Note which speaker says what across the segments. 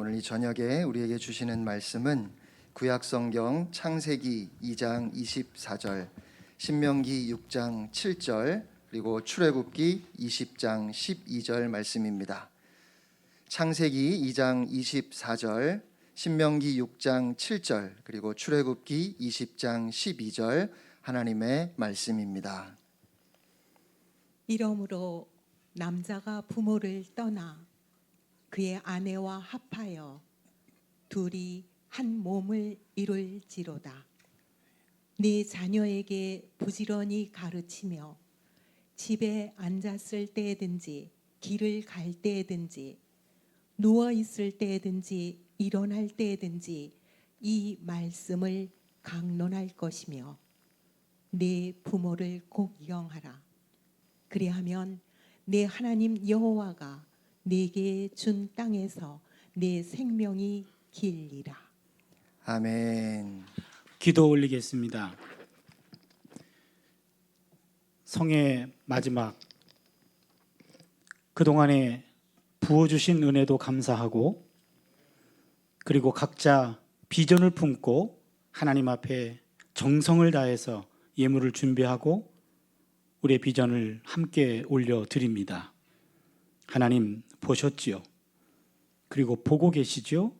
Speaker 1: 오늘 이 저녁에 우리에게 주시는 말씀은 구약성경 창세기 2장 24절, 신명기 6장 7절, 그리고 출애굽기 20장 12절 말씀입니다. 창세기 2장 24절, 신명기 6장 7절, 그리고 출애굽기 20장 12절 하나님의 말씀입니다.
Speaker 2: 이러므로 남자가 부모를 떠나 그의 아내와 합하여 둘이 한 몸을 이룰지로다. 네 자녀에게 부지런히 가르치며 집에 앉았을 때든지 길을 갈 때든지 누워 있을 때든지 일어날 때든지 이 말씀을 강론할 것이며 네 부모를 공경하라. 그리하면 내 하나님 여호와가 네게 준 땅에서 내 생명이 길리라.
Speaker 1: 아멘.
Speaker 3: 기도 올리겠습니다. 성의 마지막, 그동안에 부어주신 은혜도 감사하고, 그리고 각자 비전을 품고 하나님 앞에 정성을 다해서 예물을 준비하고 우리의 비전을 함께 올려드립니다. 하나님 보셨지요? 그리고 보고 계시죠?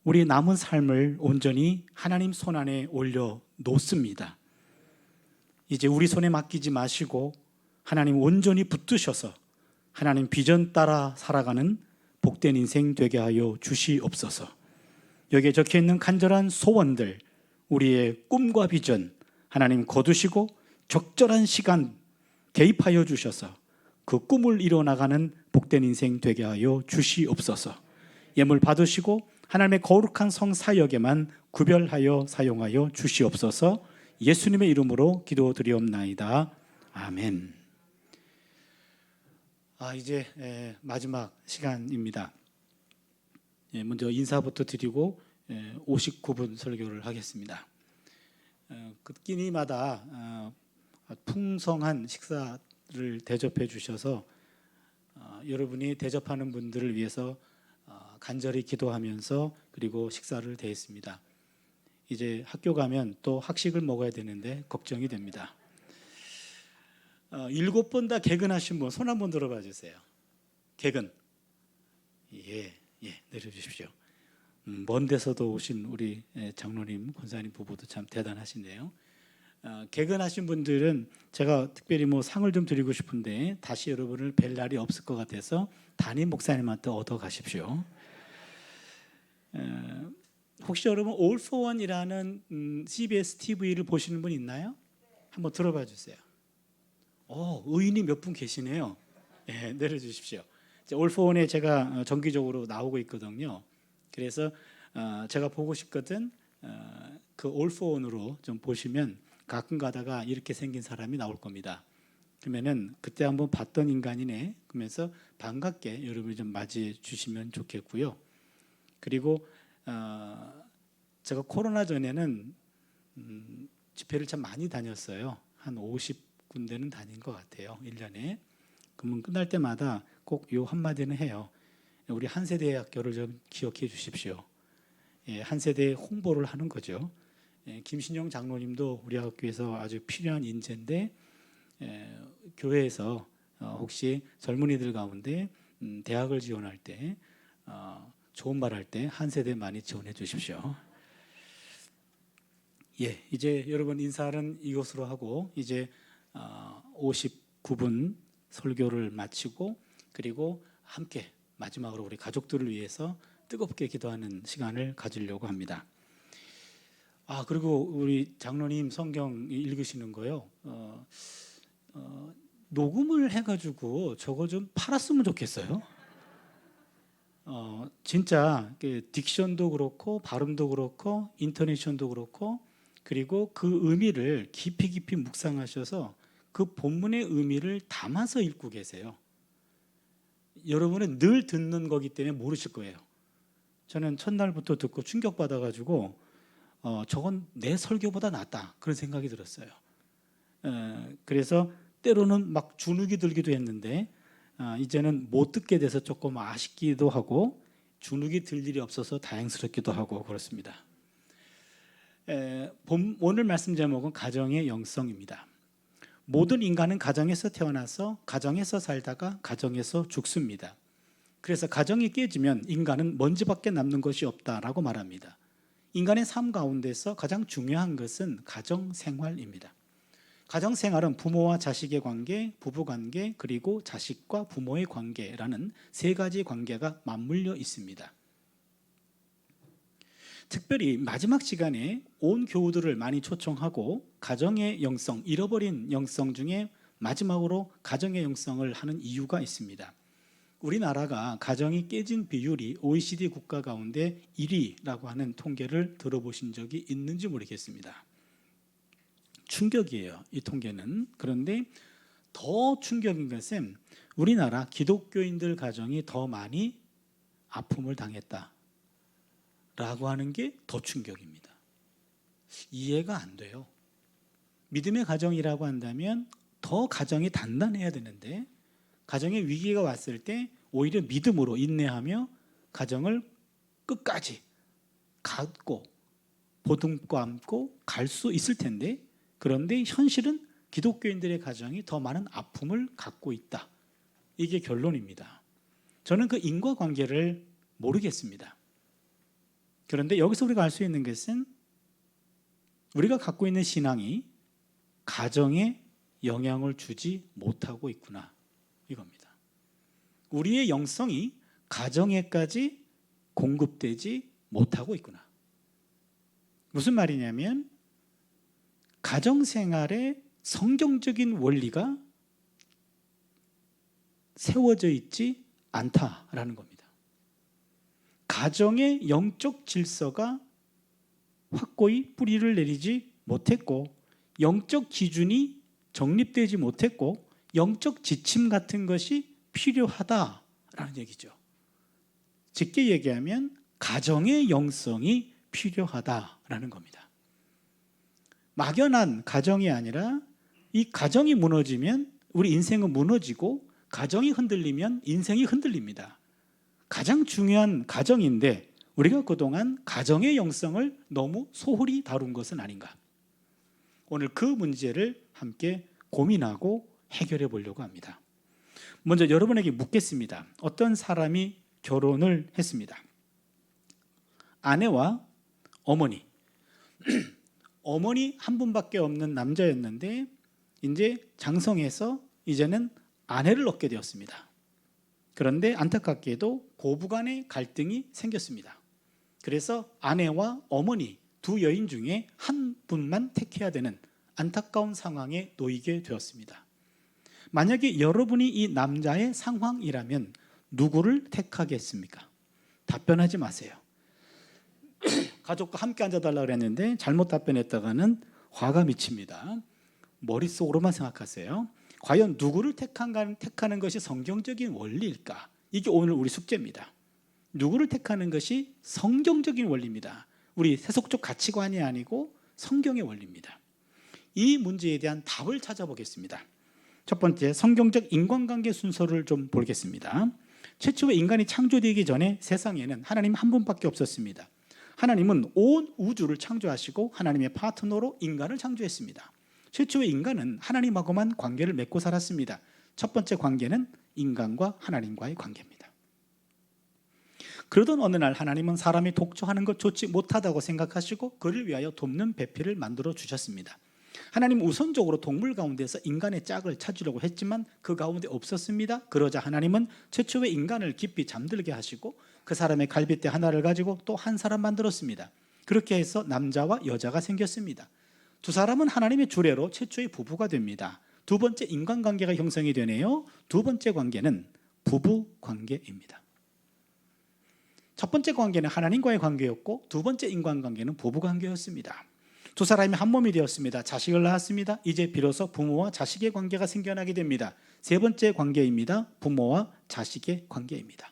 Speaker 3: 우리 남은 삶을 온전히 하나님 손 안에 올려놓습니다. 이제 우리 손에 맡기지 마시고 하나님 온전히 붙드셔서 하나님 비전 따라 살아가는 복된 인생 되게 하여 주시옵소서. 여기에 적혀있는 간절한 소원들, 우리의 꿈과 비전 하나님 거두시고 적절한 시간 개입하여 주셔서 그 꿈을 이뤄나가는 복된 인생 되게 하여 주시옵소서. 예물 받으시고 하나님의 거룩한 성 사역에만 구별하여 사용하여 주시옵소서. 예수님의 이름으로 기도드리옵나이다. 아멘. 이제 마지막 시간입니다. 먼저 인사부터 드리고 59분 설교를 하겠습니다. 끼니마다 풍성한 식사를 대접해 주셔서 여러분이 대접하는 분들을 위해서 간절히 기도하면서 그리고 식사를 대했습니다. 이제 학교 가면 또 학식을 먹어야 되는데 걱정이 됩니다. 7번 다 개근하신 분 손 한번 들어봐 주세요. 개근. 예, 내려주십시오. 먼 데서도 오신 우리 장로님, 권사님 부부도 참 대단하시네요. 개근하신 분들은 제가 특별히 상을 좀 드리고 싶은데 다시 여러분을 뵐 날이 없을 것 같아서 담임 목사님한테 얻어 가십시오. 혹시 여러분 All for One이라는 CBS TV를 보시는 분 있나요? 한번 들어봐 주세요. 의인이 몇 분 계시네요. 내려주십시오. All for One에 제가 정기적으로 나오고 있거든요. 그래서 제가 보고 싶거든. 그 All for One으로 좀 보시면 가끔 가다가 이렇게 생긴 사람이 나올 겁니다. 그러면은 그때 한번 봤던 인간이네. 그러면서 반갑게 여러분이 좀 맞이해 주시면 좋겠고요. 그리고 제가 코로나 전에는 집회를 참 많이 다녔어요. 한 50군데는 다닌 것 같아요. 1년에. 그러면 끝날 때마다 꼭 요 한마디는 해요. 우리 한세대학교를 좀 기억해 주십시오. 한세대 홍보를 하는 거죠. 김신영 장로님도 우리 학교에서 아주 필요한 인재인데 교회에서 혹시 젊은이들 가운데 대학을 지원할 때 좋은 말 할 때 한세대 많이 지원해 주십시오. 이제 여러분 인사는 이것으로 하고 이제 59분 설교를 마치고 그리고 함께 마지막으로 우리 가족들을 위해서 뜨겁게 기도하는 시간을 가지려고 합니다. 그리고 우리 장로님 성경 읽으시는 거요. 녹음을 해가지고 저거 좀 팔았으면 좋겠어요. 진짜 딕션도 그렇고 발음도 그렇고 인토네이션도 그렇고 그리고 그 의미를 깊이 묵상하셔서 그 본문의 의미를 담아서 읽고 계세요. 여러분은 늘 듣는 거기 때문에 모르실 거예요. 저는 첫날부터 듣고 충격받아가지고 저건 내 설교보다 낫다 그런 생각이 들었어요. 그래서 때로는 막 주눅이 들기도 했는데 이제는 못 듣게 돼서 조금 아쉽기도 하고 주눅이 들 일이 없어서 다행스럽기도 하고 그렇습니다. 오늘 말씀 제목은 가정의 영성입니다. 모든 인간은 가정에서 태어나서 가정에서 살다가 가정에서 죽습니다. 그래서 가정이 깨지면 인간은 먼지밖에 남는 것이 없다라고 말합니다. 인간의 삶 가운데서 가장 중요한 것은 가정 생활입니다. 가정 생활은 부모와 자식의 관계, 부부 관계, 그리고 자식과 부모의 관계라는 세 가지 관계가 맞물려 있습니다. 특별히 마지막 시간에 온 교우들을 많이 초청하고 가정의 영성, 잃어버린 영성 중에 마지막으로 가정의 영성을 하는 이유가 있습니다. 우리나라가 가정이 깨진 비율이 OECD 국가 가운데 1위라고 하는 통계를 들어보신 적이 있는지 모르겠습니다. 충격이에요, 이 통계는. 그런데 더 충격인 것은 우리나라 기독교인들 가정이 더 많이 아픔을 당했다 라고 하는 게 더 충격입니다. 이해가 안 돼요. 믿음의 가정이라고 한다면 더 가정이 단단해야 되는데 가정에 위기가 왔을 때 오히려 믿음으로 인내하며 가정을 끝까지 갖고 보듬고 안고 갈 수 있을 텐데, 그런데 현실은 기독교인들의 가정이 더 많은 아픔을 갖고 있다. 이게 결론입니다. 저는 그 인과관계를 모르겠습니다. 그런데 여기서 우리가 알 수 있는 것은 우리가 갖고 있는 신앙이 가정에 영향을 주지 못하고 있구나, 이겁니다. 우리의 영성이 가정에까지 공급되지 못하고 있구나. 무슨 말이냐면 가정생활에 성경적인 원리가 세워져 있지 않다라는 겁니다. 가정의 영적 질서가 확고히 뿌리를 내리지 못했고 영적 기준이 정립되지 못했고 영적 지침 같은 것이 필요하다라는 얘기죠. 쉽게 얘기하면 가정의 영성이 필요하다라는 겁니다. 막연한 가정이 아니라 이 가정이 무너지면 우리 인생은 무너지고 가정이 흔들리면 인생이 흔들립니다. 가장 중요한 가정인데 우리가 그동안 가정의 영성을 너무 소홀히 다룬 것은 아닌가. 오늘 그 문제를 함께 고민하고 해결해 보려고 합니다. 먼저 여러분에게 묻겠습니다. 어떤 사람이 결혼을 했습니다. 아내와 어머니. 어머니 한 분밖에 없는 남자였는데 이제 장성해서 이제는 아내를 얻게 되었습니다. 그런데 안타깝게도 고부간의 갈등이 생겼습니다. 그래서 아내와 어머니 두 여인 중에 한 분만 택해야 되는 안타까운 상황에 놓이게 되었습니다. 만약에 여러분이 이 남자의 상황이라면 누구를 택하겠습니까? 답변하지 마세요. 가족과 함께 앉아달라고 그랬는데 잘못 답변했다가는 화가 미칩니다. 머릿속으로만 생각하세요. 과연 누구를 택하는 것이 성경적인 원리일까? 이게 오늘 우리 숙제입니다. 누구를 택하는 것이 성경적인 원리입니다. 우리 세속적 가치관이 아니고 성경의 원리입니다. 이 문제에 대한 답을 찾아보겠습니다. 첫 번째, 성경적 인간관계 순서를 좀 보겠습니다. 최초의 인간이 창조되기 전에 세상에는 하나님 한 분밖에 없었습니다. 하나님은 온 우주를 창조하시고 하나님의 파트너로 인간을 창조했습니다. 최초의 인간은 하나님하고만 관계를 맺고 살았습니다. 첫 번째 관계는 인간과 하나님과의 관계입니다. 그러던 어느 날 하나님은 사람이 독초하는 것 좋지 못하다고 생각하시고 그를 위하여 돕는 배필을 만들어 주셨습니다. 하나님은 우선적으로 동물 가운데서 인간의 짝을 찾으려고 했지만 그 가운데 없었습니다. 그러자 하나님은 최초의 인간을 깊이 잠들게 하시고 그 사람의 갈빗대 하나를 가지고 또 한 사람 만들었습니다. 그렇게 해서 남자와 여자가 생겼습니다. 두 사람은 하나님의 주례로 최초의 부부가 됩니다. 두 번째 인간관계가 형성이 되네요. 두 번째 관계는 부부 관계입니다. 첫 번째 관계는 하나님과의 관계였고 두 번째 인간관계는 부부 관계였습니다. 두 사람이 한 몸이 되었습니다. 자식을 낳았습니다. 이제 비로소 부모와 자식의 관계가 생겨나게 됩니다. 세 번째 관계입니다. 부모와 자식의 관계입니다.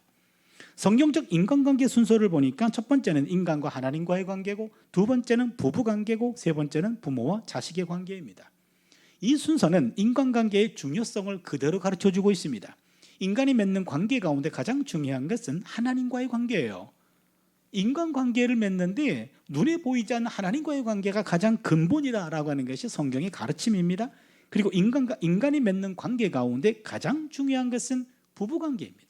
Speaker 3: 성경적 인간관계 순서를 보니까 첫 번째는 인간과 하나님과의 관계고 두 번째는 부부 관계고 세 번째는 부모와 자식의 관계입니다. 이 순서는 인간관계의 중요성을 그대로 가르쳐주고 있습니다. 인간이 맺는 관계 가운데 가장 중요한 것은 하나님과의 관계예요. 인간관계를 맺는데 눈에 보이지 않는 하나님과의 관계가 가장 근본이다라고 하는 것이 성경의 가르침입니다. 그리고 인간이 맺는 관계 가운데 가장 중요한 것은 부부관계입니다.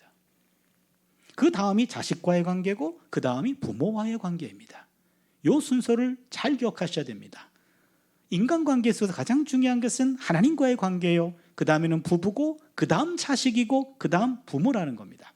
Speaker 3: 그 다음이 자식과의 관계고 그 다음이 부모와의 관계입니다. 이 순서를 잘 기억하셔야 됩니다. 인간관계에서 가장 중요한 것은 하나님과의 관계예요. 그 다음에는 부부고 그 다음 자식이고 그 다음 부모라는 겁니다.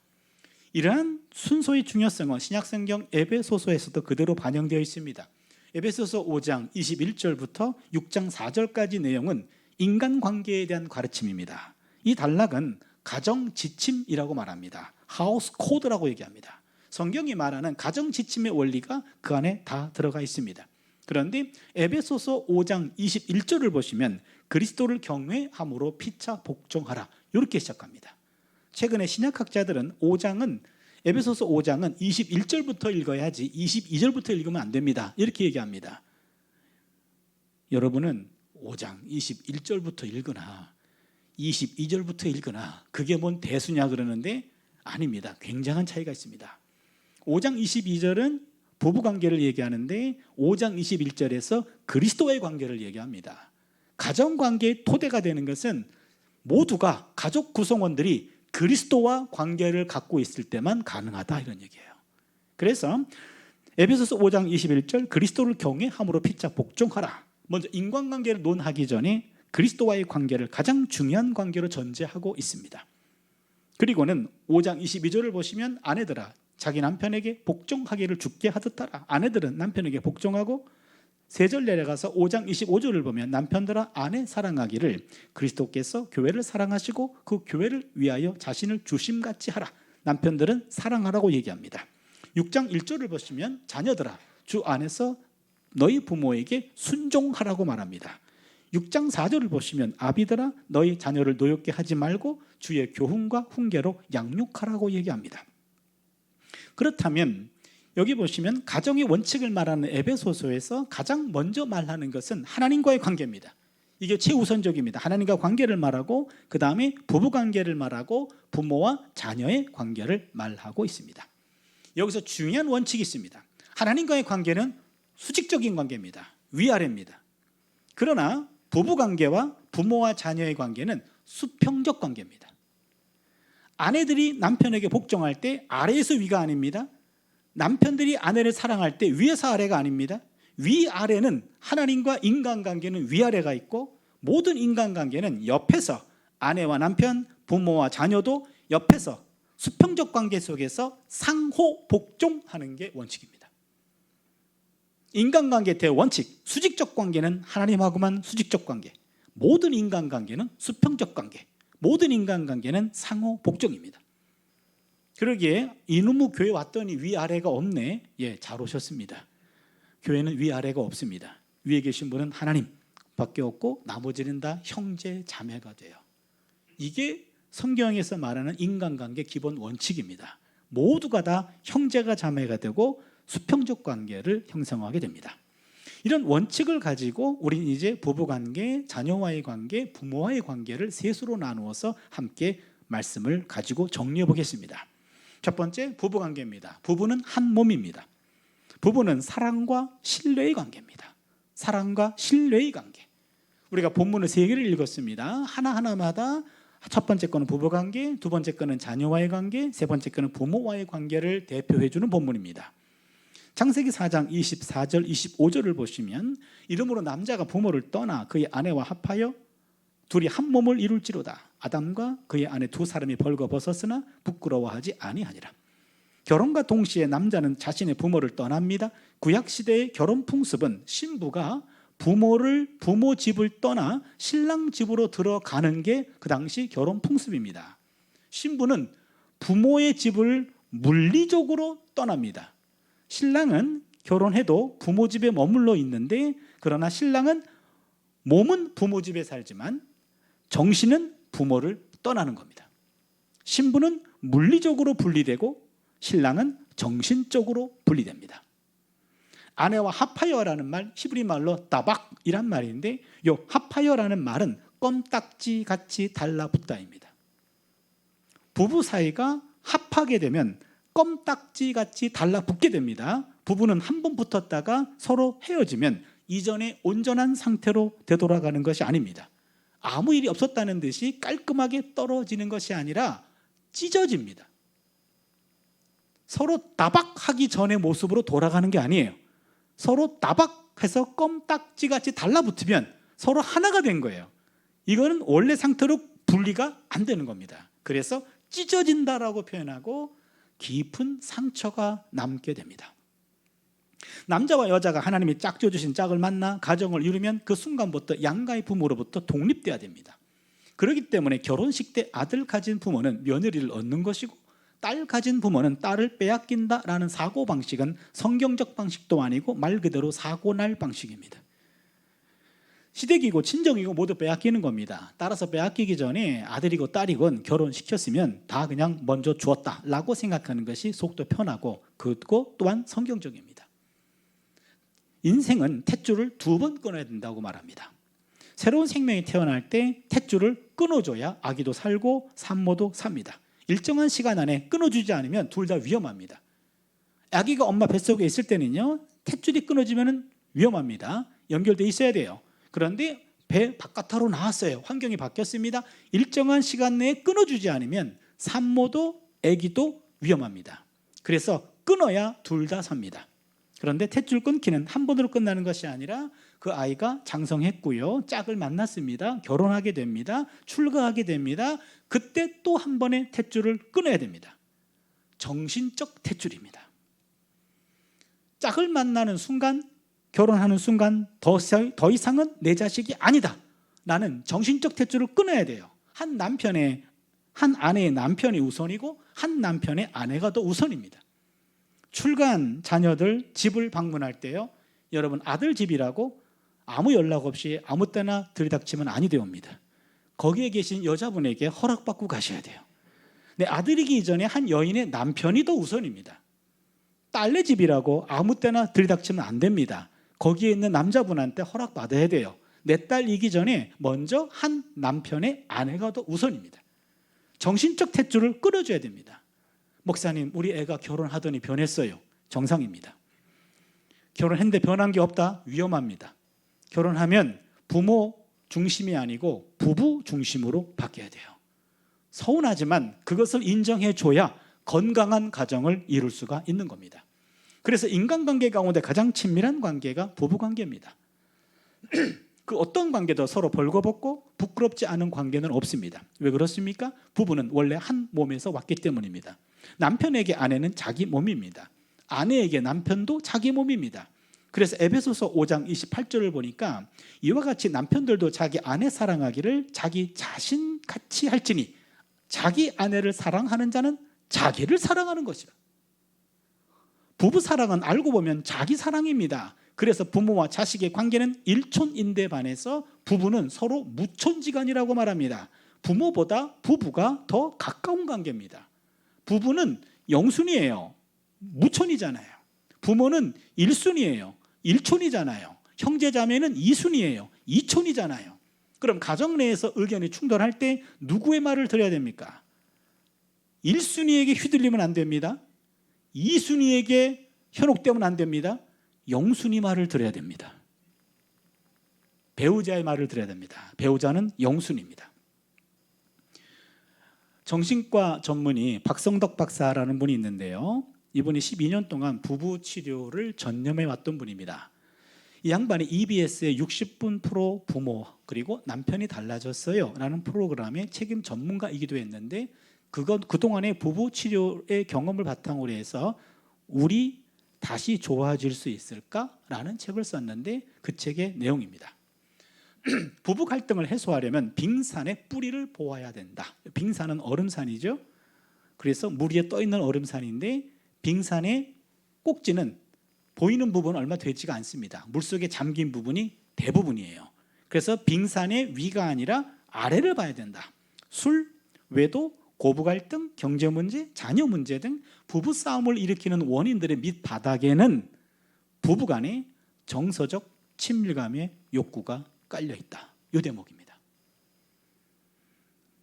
Speaker 3: 이러한 순서의 중요성은 신약성경 에베소서에서도 그대로 반영되어 있습니다. 에베소서 5장 21절부터 6장 4절까지 내용은 인간관계에 대한 가르침입니다. 이 단락은 가정지침이라고 말합니다. 하우스 코드라고 얘기합니다. 성경이 말하는 가정지침의 원리가 그 안에 다 들어가 있습니다. 그런데 에베소서 5장 21절을 보시면 그리스도를 경외함으로 피차 복종하라 이렇게 시작합니다. 최근에 신약학자들은 에베소서 5장은 21절부터 읽어야지 22절부터 읽으면 안 됩니다 이렇게 얘기합니다. 여러분은 5장 21절부터 읽거나 22절부터 읽거나 그게 뭔 대수냐 그러는데 아닙니다. 굉장한 차이가 있습니다. 5장 22절은 부부관계를 얘기하는데 5장 21절에서 그리스도와의 관계를 얘기합니다. 가정관계의 토대가 되는 것은 모두가 가족 구성원들이 그리스도와 관계를 갖고 있을 때만 가능하다 이런 얘기예요. 그래서 에베소서 5장 21절 그리스도를 경외함으로 피차 복종하라. 먼저 인간관계를 논하기 전에 그리스도와의 관계를 가장 중요한 관계로 전제하고 있습니다. 그리고는 5장 22절을 보시면 아내들아 자기 남편에게 복종하기를 주께 하듯 하라. 아내들은 남편에게 복종하고 3절 내려가서 5장 25절을 보면 남편들아 아내 사랑하기를 그리스도께서 교회를 사랑하시고 그 교회를 위하여 자신을 주심같이 하라. 남편들은 사랑하라고 얘기합니다. 6장 1절을 보시면 자녀들아 주 안에서 너희 부모에게 순종하라고 말합니다. 6장 4절을 보시면 아비들아 너희 자녀를 노엽게 하지 말고 주의 교훈과 훈계로 양육하라고 얘기합니다. 그렇다면 여기 보시면 가정의 원칙을 말하는 에베소서에서 가장 먼저 말하는 것은 하나님과의 관계입니다. 이게 최우선적입니다. 하나님과 관계를 말하고 그 다음에 부부관계를 말하고 부모와 자녀의 관계를 말하고 있습니다. 여기서 중요한 원칙이 있습니다. 하나님과의 관계는 수직적인 관계입니다. 위아래입니다. 그러나 부부관계와 부모와 자녀의 관계는 수평적 관계입니다. 아내들이 남편에게 복종할 때 아래에서 위가 아닙니다. 남편들이 아내를 사랑할 때 위에서 아래가 아닙니다. 위아래는 하나님과 인간관계는 위아래가 있고 모든 인간관계는 옆에서 아내와 남편, 부모와 자녀도 옆에서 수평적 관계 속에서 상호 복종하는 게 원칙입니다. 인간관계 대원칙, 수직적 관계는 하나님하고만 수직적 관계, 모든 인간관계는 수평적 관계, 모든 인간관계는 상호 복종입니다. 그러기에 이놈의 교회 왔더니 위아래가 없네. 예, 잘 오셨습니다. 교회는 위아래가 없습니다. 위에 계신 분은 하나님 밖에 없고 나머지는 다 형제 자매가 돼요. 이게 성경에서 말하는 인간관계 기본 원칙입니다. 모두가 다 형제가 자매가 되고 수평적 관계를 형성하게 됩니다. 이런 원칙을 가지고 우리는 이제 부부관계, 자녀와의 관계, 부모와의 관계를 셋으로 나누어서 함께 말씀을 가지고 정리해 보겠습니다. 첫 번째 부부관계입니다. 부부는 한 몸입니다. 부부는 사랑과 신뢰의 관계입니다. 사랑과 신뢰의 관계. 우리가 본문을 3개를 읽었습니다. 하나하나마다 첫 번째 거는 부부관계, 두 번째 거는 자녀와의 관계, 세 번째 거는 부모와의 관계를 대표해 주는 본문입니다. 창세기 4장 24절 25절을 보시면 이러므로 남자가 부모를 떠나 그의 아내와 합하여 둘이 한 몸을 이룰지로다. 아담과 그의 아내 두 사람이 벌거벗었으나 부끄러워하지 아니하니라. 결혼과 동시에 남자는 자신의 부모를 떠납니다. 구약시대의 결혼 풍습은 신부가 부모 집을 떠나 신랑 집으로 들어가는 게 그 당시 결혼 풍습입니다. 신부는 부모의 집을 물리적으로 떠납니다. 신랑은 결혼해도 부모 집에 머물러 있는데 그러나 신랑은 몸은 부모 집에 살지만 정신은 부모를 떠나는 겁니다. 신부는 물리적으로 분리되고 신랑은 정신적으로 분리됩니다. 아내와 합하여라는 말 히브리 말로 따박이란 말인데 이 합하여라는 말은 껌딱지 같이 달라붙다입니다. 부부 사이가 합하게 되면 껌딱지같이 달라붙게 됩니다. 부부는 한 번 붙었다가 서로 헤어지면 이전의 온전한 상태로 되돌아가는 것이 아닙니다. 아무 일이 없었다는 듯이 깔끔하게 떨어지는 것이 아니라 찢어집니다. 서로 따박하기 전의 모습으로 돌아가는 게 아니에요. 서로 따박해서 껌딱지같이 달라붙으면 서로 하나가 된 거예요. 이거는 원래 상태로 분리가 안 되는 겁니다. 그래서 찢어진다라고 표현하고 깊은 상처가 남게 됩니다. 남자와 여자가 하나님이 짝지어 주신 짝을 만나 가정을 이루면 그 순간부터 양가의 부모로부터 독립돼야 됩니다. 그렇기 때문에 결혼식 때 아들 가진 부모는 며느리를 얻는 것이고 딸 가진 부모는 딸을 빼앗긴다라는 사고방식은 성경적 방식도 아니고 말 그대로 사고날 방식입니다. 시댁이고 친정이고 모두 빼앗기는 겁니다. 따라서 빼앗기기 전에 아들이고 딸이건 결혼시켰으면 다 그냥 먼저 주었다라고 생각하는 것이 속도 편하고 그것 또한 성경적입니다. 인생은 탯줄을 2번 끊어야 된다고 말합니다. 새로운 생명이 태어날 때 탯줄을 끊어줘야 아기도 살고 산모도 삽니다. 일정한 시간 안에 끊어주지 않으면 둘 다 위험합니다. 아기가 엄마 뱃속에 있을 때는요, 탯줄이 끊어지면 위험합니다. 연결돼 있어야 돼요. 그런데 배 바깥으로 나왔어요. 환경이 바뀌었습니다. 일정한 시간 내에 끊어주지 않으면 산모도 아기도 위험합니다. 그래서 끊어야 둘 다 삽니다. 그런데 탯줄 끊기는 한 번으로 끝나는 것이 아니라 그 아이가 장성했고요, 짝을 만났습니다. 결혼하게 됩니다. 출가하게 됩니다. 그때 또 한 번의 탯줄을 끊어야 됩니다. 정신적 탯줄입니다. 짝을 만나는 순간, 결혼하는 순간 더 이상은 내 자식이 아니다. 나는 정신적 탯줄을 끊어야 돼요. 한 아내의 남편이 우선이고 한 남편의 아내가 더 우선입니다. 출가한 자녀들 집을 방문할 때요, 여러분 아들 집이라고 아무 연락 없이 아무 때나 들이닥치면 아니 되옵니다. 거기에 계신 여자분에게 허락받고 가셔야 돼요. 내 아들이기 이전에 한 여인의 남편이 더 우선입니다. 딸네 집이라고 아무 때나 들이닥치면 안 됩니다. 거기에 있는 남자분한테 허락받아야 돼요. 내 딸이기 전에 먼저 한 남편의 아내가 더 우선입니다. 정신적 탯줄을 끊어줘야 됩니다. 목사님, 우리 애가 결혼하더니 변했어요. 정상입니다. 결혼했는데 변한 게 없다? 위험합니다. 결혼하면 부모 중심이 아니고 부부 중심으로 바뀌어야 돼요. 서운하지만 그것을 인정해줘야 건강한 가정을 이룰 수가 있는 겁니다. 그래서 인간관계 가운데 가장 친밀한 관계가 부부관계입니다. 그 어떤 관계도 서로 벌거벗고 부끄럽지 않은 관계는 없습니다. 왜 그렇습니까? 부부는 원래 한 몸에서 왔기 때문입니다. 남편에게 아내는 자기 몸입니다. 아내에게 남편도 자기 몸입니다. 그래서 에베소서 5장 28절을 보니까 이와 같이 남편들도 자기 아내 사랑하기를 자기 자신같이 할지니 자기 아내를 사랑하는 자는 자기를 사랑하는 것이라. 부부 사랑은 알고 보면 자기 사랑입니다. 그래서 부모와 자식의 관계는 일촌인대 반해서 부부는 서로 무촌지간이라고 말합니다. 부모보다 부부가 더 가까운 관계입니다. 부부는 영순이에요. 무촌이잖아요. 부모는 일순이에요. 일촌이잖아요. 형제자매는 이순이에요. 이촌이잖아요. 그럼 가정 내에서 의견이 충돌할 때 누구의 말을 들어야 됩니까? 일순이에게 휘둘리면 안 됩니다. 이순이에게 현혹되면 안 됩니다. 영순이 말을 들어야 됩니다. 배우자의 말을 들어야 됩니다. 배우자는 영순입니다. 정신과 전문의 박성덕 박사라는 분이 있는데요, 이분이 12년 동안 부부 치료를 전념해 왔던 분입니다. 이 양반이 EBS의 60분 프로 부모 그리고 남편이 달라졌어요 라는 프로그램의 책임 전문가이기도 했는데, 그동안의 부부 치료의 경험을 바탕으로 해서 우리 다시 좋아질 수 있을까라는 책을 썼는데, 그 책의 내용입니다. 부부 갈등을 해소하려면 빙산의 뿌리를 보아야 된다. 빙산은 얼음산이죠. 그래서 물 위에 떠 있는 얼음산인데 빙산의 꼭지는 보이는 부분은 얼마 되지가 않습니다. 물속에 잠긴 부분이 대부분이에요. 그래서 빙산의 위가 아니라 아래를 봐야 된다. 술, 외도, 고부 갈등, 경제 문제, 자녀 문제 등 부부 싸움을 일으키는 원인들의 밑바닥에는 부부 간의 정서적 친밀감의 욕구가 깔려 있다. 이 대목입니다.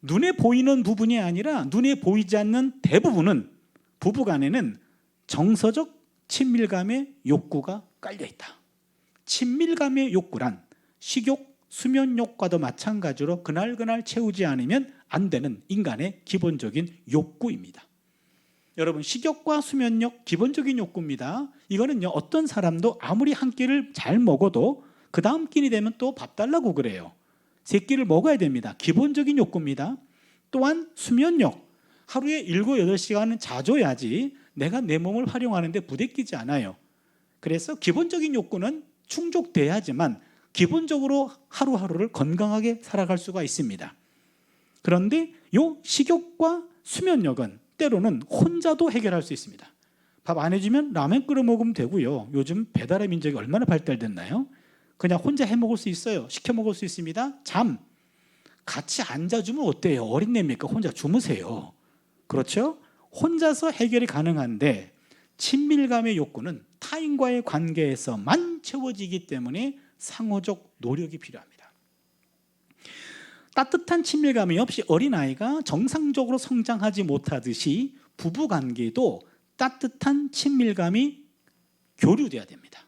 Speaker 3: 눈에 보이는 부분이 아니라 눈에 보이지 않는 대부분은 부부간에는 정서적 친밀감의 욕구가 깔려 있다. 친밀감의 욕구란 식욕, 수면욕과도 마찬가지로 그날 채우지 않으면 안 되는 인간의 기본적인 욕구입니다. 여러분, 식욕과 수면욕 기본적인 욕구입니다. 이거는요, 어떤 사람도 아무리 한 끼를 잘 먹어도 그 다음 끼니 되면 또 밥 달라고 그래요. 세 끼를 먹어야 됩니다. 기본적인 욕구입니다. 또한 수면욕, 하루에 7, 8시간은 자줘야지 내가 내 몸을 활용하는데 부대끼지 않아요. 그래서 기본적인 욕구는 충족돼야지만 기본적으로 하루하루를 건강하게 살아갈 수가 있습니다. 그런데 요 식욕과 수면욕은 때로는 혼자도 해결할 수 있습니다. 밥 안 해주면 라면 끓여 먹으면 되고요. 요즘 배달의 민족이 얼마나 발달됐나요? 그냥 혼자 해 먹을 수 있어요. 시켜 먹을 수 있습니다. 잠, 같이 앉아주면 어때요? 어린애입니까? 혼자 주무세요. 그렇죠? 혼자서 해결이 가능한데 친밀감의 욕구는 타인과의 관계에서만 채워지기 때문에 상호적 노력이 필요합니다. 따뜻한 친밀감이 없이 어린아이가 정상적으로 성장하지 못하듯이 부부관계도 따뜻한 친밀감이 교류돼야 됩니다.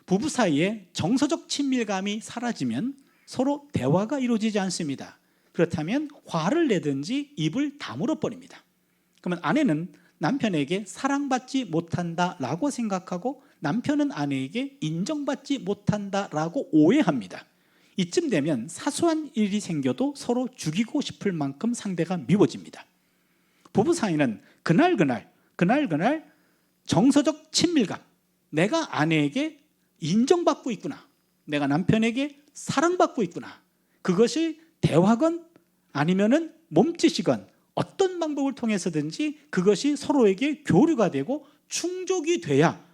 Speaker 3: 부부 사이에 정서적 친밀감이 사라지면 서로 대화가 이루어지지 않습니다. 그렇다면 화를 내든지 입을 다물어 버립니다. 그러면 아내는 남편에게 사랑받지 못한다라고 생각하고 남편은 아내에게 인정받지 못한다라고 오해합니다. 이쯤 되면 사소한 일이 생겨도 서로 죽이고 싶을 만큼 상대가 미워집니다. 부부 사이는 그날 정서적 친밀감, 내가 아내에게 인정받고 있구나, 내가 남편에게 사랑받고 있구나, 그것이 대화건 아니면은 몸짓이건 어떤 방법을 통해서든지 그것이 서로에게 교류가 되고 충족이 돼야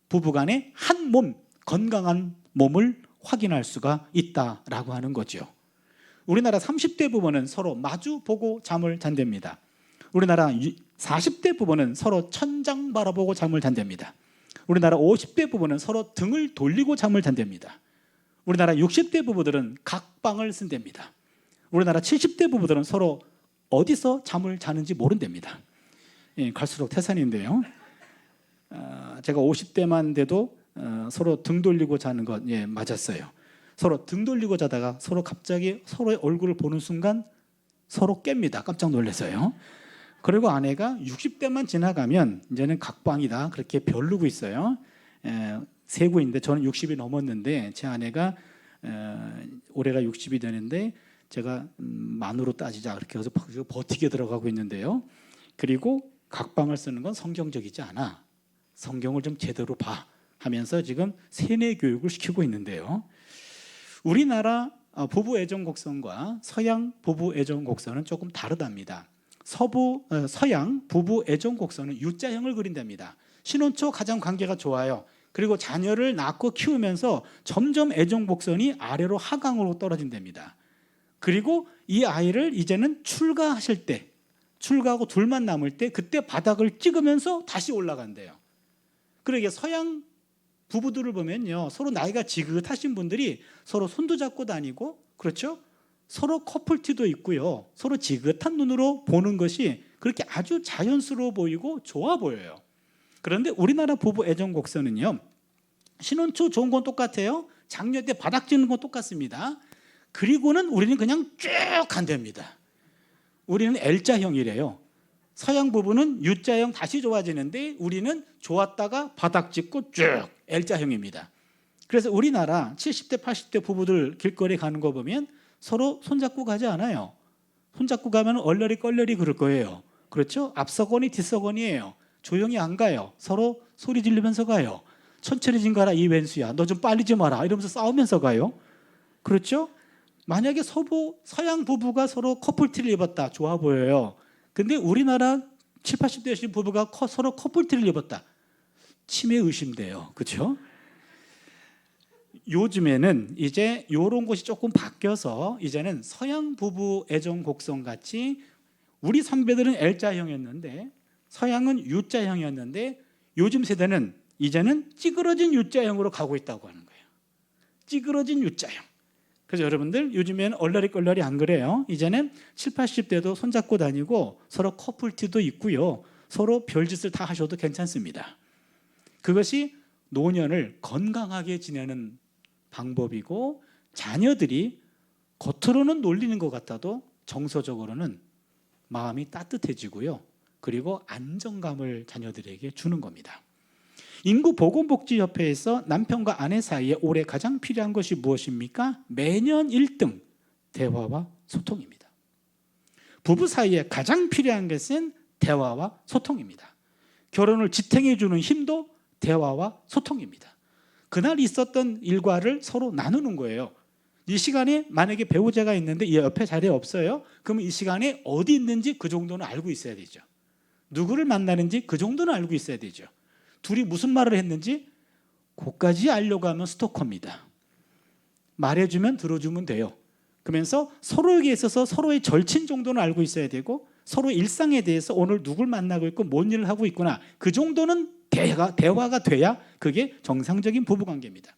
Speaker 3: 부부간의 한 몸, 건강한 몸을 확인할 수가 있다라고 하는 거죠. 우리나라 30대 부부는 서로 마주 보고 잠을 잔답니다. 우리나라 40대 부부는 서로 천장 바라보고 잠을 잔답니다. 우리나라 50대 부부는 서로 등을 돌리고 잠을 잔답니다. 우리나라 60대 부부들은 각방을 쓴답니다. 우리나라 70대 부부들은 서로 어디서 잠을 자는지 모른답니다. 예, 갈수록 태산인데요. 제가 50대만 돼도 서로 등 돌리고 자는 것, 예, 맞았어요. 서로 등 돌리고 자다가 서로 갑자기 서로의 얼굴을 보는 순간 서로 깹니다. 깜짝 놀라서요. 그리고 아내가 60대만 지나가면 이제는 각방이다 그렇게 벼르고 있어요. 세고 있는데 저는 60이 넘었는데 제 아내가 올해가 60이 되는데 제가 만으로 따지자 그렇게 해서 버티게 들어가고 있는데요. 그리고 각방을 쓰는 건 성경적이지 않아. 성경을 좀 제대로 봐 하면서 지금 세뇌 교육을 시키고 있는데요. 우리나라 부부 애정 곡선과 서양 부부 애정 곡선은 조금 다르답니다. 서양 부부 애정 곡선은 U자형을 그린답니다. 신혼 초 가장 관계가 좋아요. 그리고 자녀를 낳고 키우면서 점점 애정 곡선이 아래로 하강으로 떨어진답니다. 그리고 이 아이를 이제는 출가하실 때, 출가하고 둘만 남을 때 그때 바닥을 찍으면서 다시 올라간대요. 그러게 서양 부부들을 보면요, 서로 나이가 지긋하신 분들이 서로 손도 잡고 다니고, 그렇죠? 서로 커플티도 있고요. 서로 지긋한 눈으로 보는 것이 그렇게 아주 자연스러워 보이고 좋아 보여요. 그런데 우리나라 부부 애정 곡선은요, 신혼 초 좋은 건 똑같아요. 장녀 때 바닥 찍는 건 똑같습니다. 그리고는 우리는 그냥 쭉 간답니다. 우리는 L자형이래요. 서양 부부는 U자형 다시 좋아지는데 우리는 좋았다가 바닥 찍고 쭉 L자형입니다. 그래서 우리나라 70대 80대 부부들 길거리 가는 거 보면 서로 손잡고 가지 않아요. 손잡고 가면 얼레리 껄레리 그럴 거예요. 그렇죠? 앞서거니 뒷서거니예요. 조용히 안 가요. 서로 소리 지르면서 가요. 천천히 좀 가라 이 왼수야. 너 좀 빨리 좀 와라. 이러면서 싸우면서 가요. 그렇죠? 만약에 서양 부부가 서로 커플티를 입었다. 좋아 보여요. 근데 우리나라 70, 80대신 부부가 서로 커플티를 입었다. 치매 의심돼요. 그렇죠? 요즘에는 이제 이런 것이 조금 바뀌어서 이제는 서양 부부 애정 곡선 같이 우리 선배들은 L자형이었는데 서양은 U자형이었는데 요즘 세대는 이제는 찌그러진 U자형으로 가고 있다고 하는 거예요. 찌그러진 U자형. 그래서 여러분들 요즘에는 얼라리 안 그래요. 이제는 7, 80대도 손잡고 다니고 서로 커플티도 있고요. 서로 별짓을 다 하셔도 괜찮습니다. 그것이 노년을 건강하게 지내는 방법이고, 자녀들이 겉으로는 놀리는 것 같아도 정서적으로는 마음이 따뜻해지고요. 그리고 안정감을 자녀들에게 주는 겁니다. 인구보건복지협회에서 남편과 아내 사이에 올해 가장 필요한 것이 무엇입니까? 매년 1등, 대화와 소통입니다. 부부 사이에 가장 필요한 것은 대화와 소통입니다. 결혼을 지탱해 주는 힘도 대화와 소통입니다. 그날 있었던 일과를 서로 나누는 거예요. 이 시간에 만약에 배우자가 있는데 이 옆에 자리에 없어요. 그러면 이 시간에 어디 있는지 그 정도는 알고 있어야 되죠. 누구를 만나는지 그 정도는 알고 있어야 되죠. 둘이 무슨 말을 했는지 그것까지 알려고 하면 스토커입니다. 말해주면 들어주면 돼요. 그러면서 서로에게 있어서 서로의 절친 정도는 알고 있어야 되고, 서로 일상에 대해서 오늘 누굴 만나고 있고 뭔 일을 하고 있구나, 그 정도는 대화가 돼야 그게 정상적인 부부관계입니다.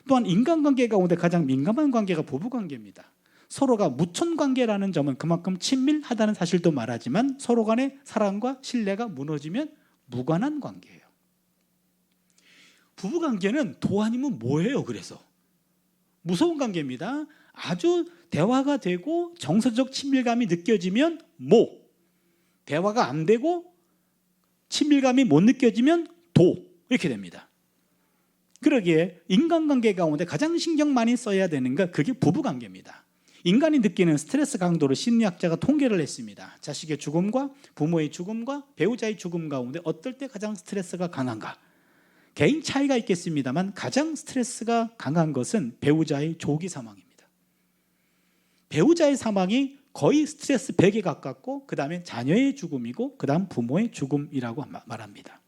Speaker 3: 또한 인간관계 가운데 가장 민감한 관계가 부부관계입니다. 서로가 무촌관계라는 점은 그만큼 친밀하다는 사실도 말하지만 서로 간의 사랑과 신뢰가 무너지면 무관한 관계예요. 부부관계는 도 아니면 뭐예요? 그래서 무서운 관계입니다. 아주 대화가 되고 정서적 친밀감이 느껴지면 모, 대화가 안 되고 친밀감이 못 느껴지면 도, 이렇게 됩니다. 그러기에 인간관계 가운데 가장 신경 많이 써야 되는 것, 그게 부부관계입니다. 인간이 느끼는 스트레스 강도를 심리학자가 통계를 했습니다. 자식의 죽음과 부모의 죽음과 배우자의 죽음 가운데 어떨 때 가장 스트레스가 강한가? 개인 차이가 있겠습니다만 가장 스트레스가 강한 것은 배우자의 조기 사망입니다. 배우자의 사망이 거의 스트레스 100에 가깝고, 그 다음에 자녀의 죽음이고, 그 다음 부모의 죽음이라고 말합니다.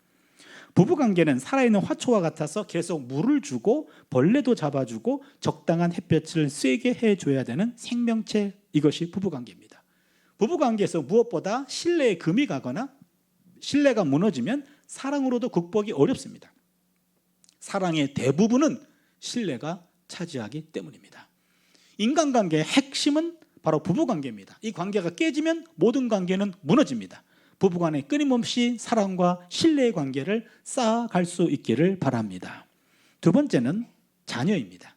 Speaker 3: 부부관계는 살아있는 화초와 같아서 계속 물을 주고 벌레도 잡아주고 적당한 햇볕을 쐬게 해줘야 되는 생명체, 이것이 부부관계입니다. 부부관계에서 무엇보다 신뢰에 금이 가거나 신뢰가 무너지면 사랑으로도 극복이 어렵습니다. 사랑의 대부분은 신뢰가 차지하기 때문입니다. 인간관계의 핵심은 바로 부부관계입니다. 이 관계가 깨지면 모든 관계는 무너집니다. 부부간에 끊임없이 사랑과 신뢰의 관계를 쌓아갈 수 있기를 바랍니다. 두 번째는 자녀입니다.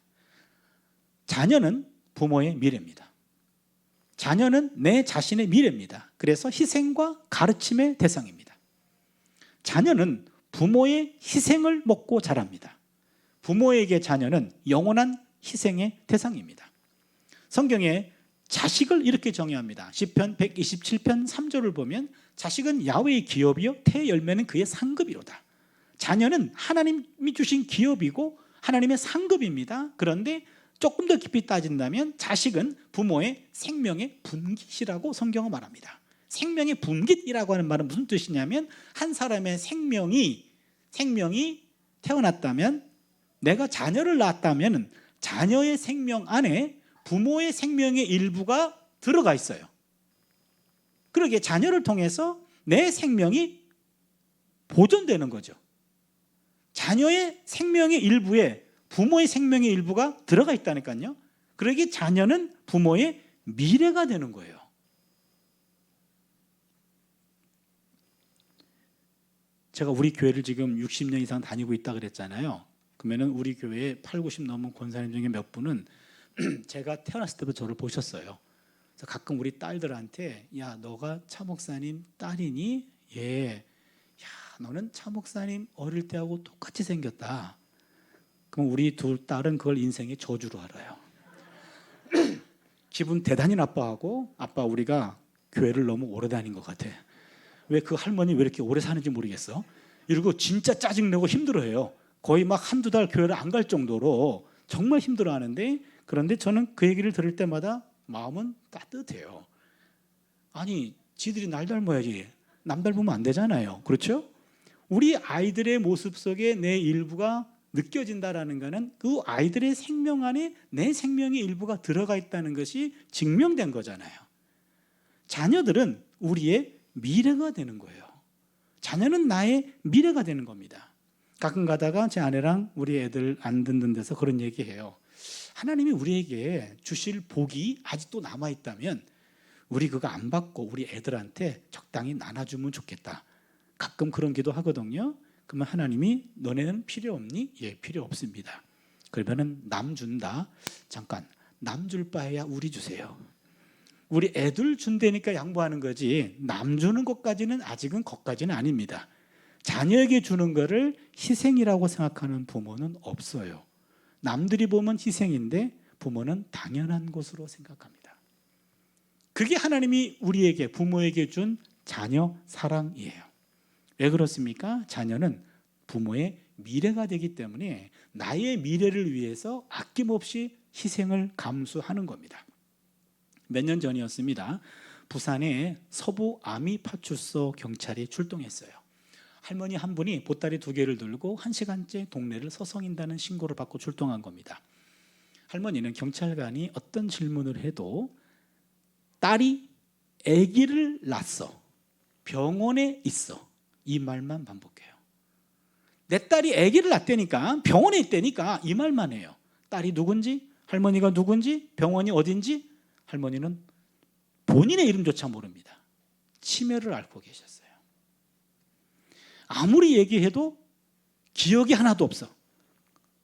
Speaker 3: 자녀는 부모의 미래입니다. 자녀는 내 자신의 미래입니다. 그래서 희생과 가르침의 대상입니다. 자녀는 부모의 희생을 먹고 자랍니다. 부모에게 자녀는 영원한 희생의 대상입니다. 성경에 자식을 이렇게 정의합니다. 시편 127편 3절을 보면 자식은 야훼의 기업이요 태 열매는 그의 상급이로다. 자녀는 하나님이 주신 기업이고 하나님의 상급입니다. 그런데 조금 더 깊이 따진다면 자식은 부모의 생명의 분깃이라고 성경은 말합니다. 생명의 분깃이라고 하는 말은 무슨 뜻이냐면, 한 사람의 생명이 태어났다면, 내가 자녀를 낳았다면 자녀의 생명 안에 부모의 생명의 일부가 들어가 있어요. 그러기에 자녀를 통해서 내 생명이 보존되는 거죠. 자녀의 생명의 일부에 부모의 생명의 일부가 들어가 있다니까요. 그러기에 자녀는 부모의 미래가 되는 거예요. 제가 우리 교회를 지금 60년 이상 다니고 있다 그랬잖아요. 그러면 우리 교회에 8, 90 넘은 권사님 중에 몇 분은 제가 태어났을 때부터 저를 보셨어요. 그래서 가끔 우리 딸들한테, 야, 너가 차 목사님 딸이니? 예. 야, 너는 차 목사님 어릴 때하고 똑같이 생겼다. 그럼 우리 둘 딸은 그걸 인생의 저주로 알아요. 기분 대단히 나빠하고, 아빠 우리가 교회를 너무 오래 다닌 것 같아. 왜 그 할머니 왜 이렇게 오래 사는지 모르겠어. 이러고 진짜 짜증내고 힘들어해요. 거의 막 한두 달 교회를 안 갈 정도로 정말 힘들어하는데, 그런데 저는 그 얘기를 들을 때마다 마음은 따뜻해요. 아니, 지들이 날 닮아야지 남 닮으면 안 되잖아요. 그렇죠? 우리 아이들의 모습 속에 내 일부가 느껴진다라는 것은 그 아이들의 생명 안에 내 생명의 일부가 들어가 있다는 것이 증명된 거잖아요. 자녀들은 우리의 미래가 되는 거예요. 자녀는 나의 미래가 되는 겁니다. 가끔 가다가 제 아내랑 우리 애들 안 듣는 데서 그런 얘기해요. 하나님이 우리에게 주실 복이 아직도 남아있다면 우리 그거 안 받고 우리 애들한테 적당히 나눠주면 좋겠다. 가끔 그런 기도 하거든요. 그러면 하나님이 너네는 필요 없니? 예, 필요 없습니다. 그러면은 남 준다. 잠깐, 남 줄 바에야 우리 주세요. 우리 애들 준다니까 양보하는 거지 남 주는 것까지는 아직은 것까지는 아닙니다. 자녀에게 주는 거를 희생이라고 생각하는 부모는 없어요. 남들이 보면 희생인데 부모는 당연한 것으로 생각합니다. 그게 하나님이 우리에게 부모에게 준 자녀 사랑이에요. 왜 그렇습니까? 자녀는 부모의 미래가 되기 때문에 나의 미래를 위해서 아낌없이 희생을 감수하는 겁니다. 몇 년 전이었습니다. 부산에 서부 아미파출소 경찰이 출동했어요. 할머니 한 분이 보따리 2개를 들고 1시간째 동네를 서성인다는 신고를 받고 출동한 겁니다. 할머니는 경찰관이 어떤 질문을 해도 딸이 아기를 낳았어, 병원에 있어, 이 말만 반복해요. 내 딸이 아기를 낳았다니까, 병원에 있다니까, 이 말만 해요. 딸이 누군지, 할머니가 누군지, 병원이 어딘지 할머니는 본인의 이름조차 모릅니다. 치매를 앓고 계셨어요. 아무리 얘기해도 기억이 하나도 없어.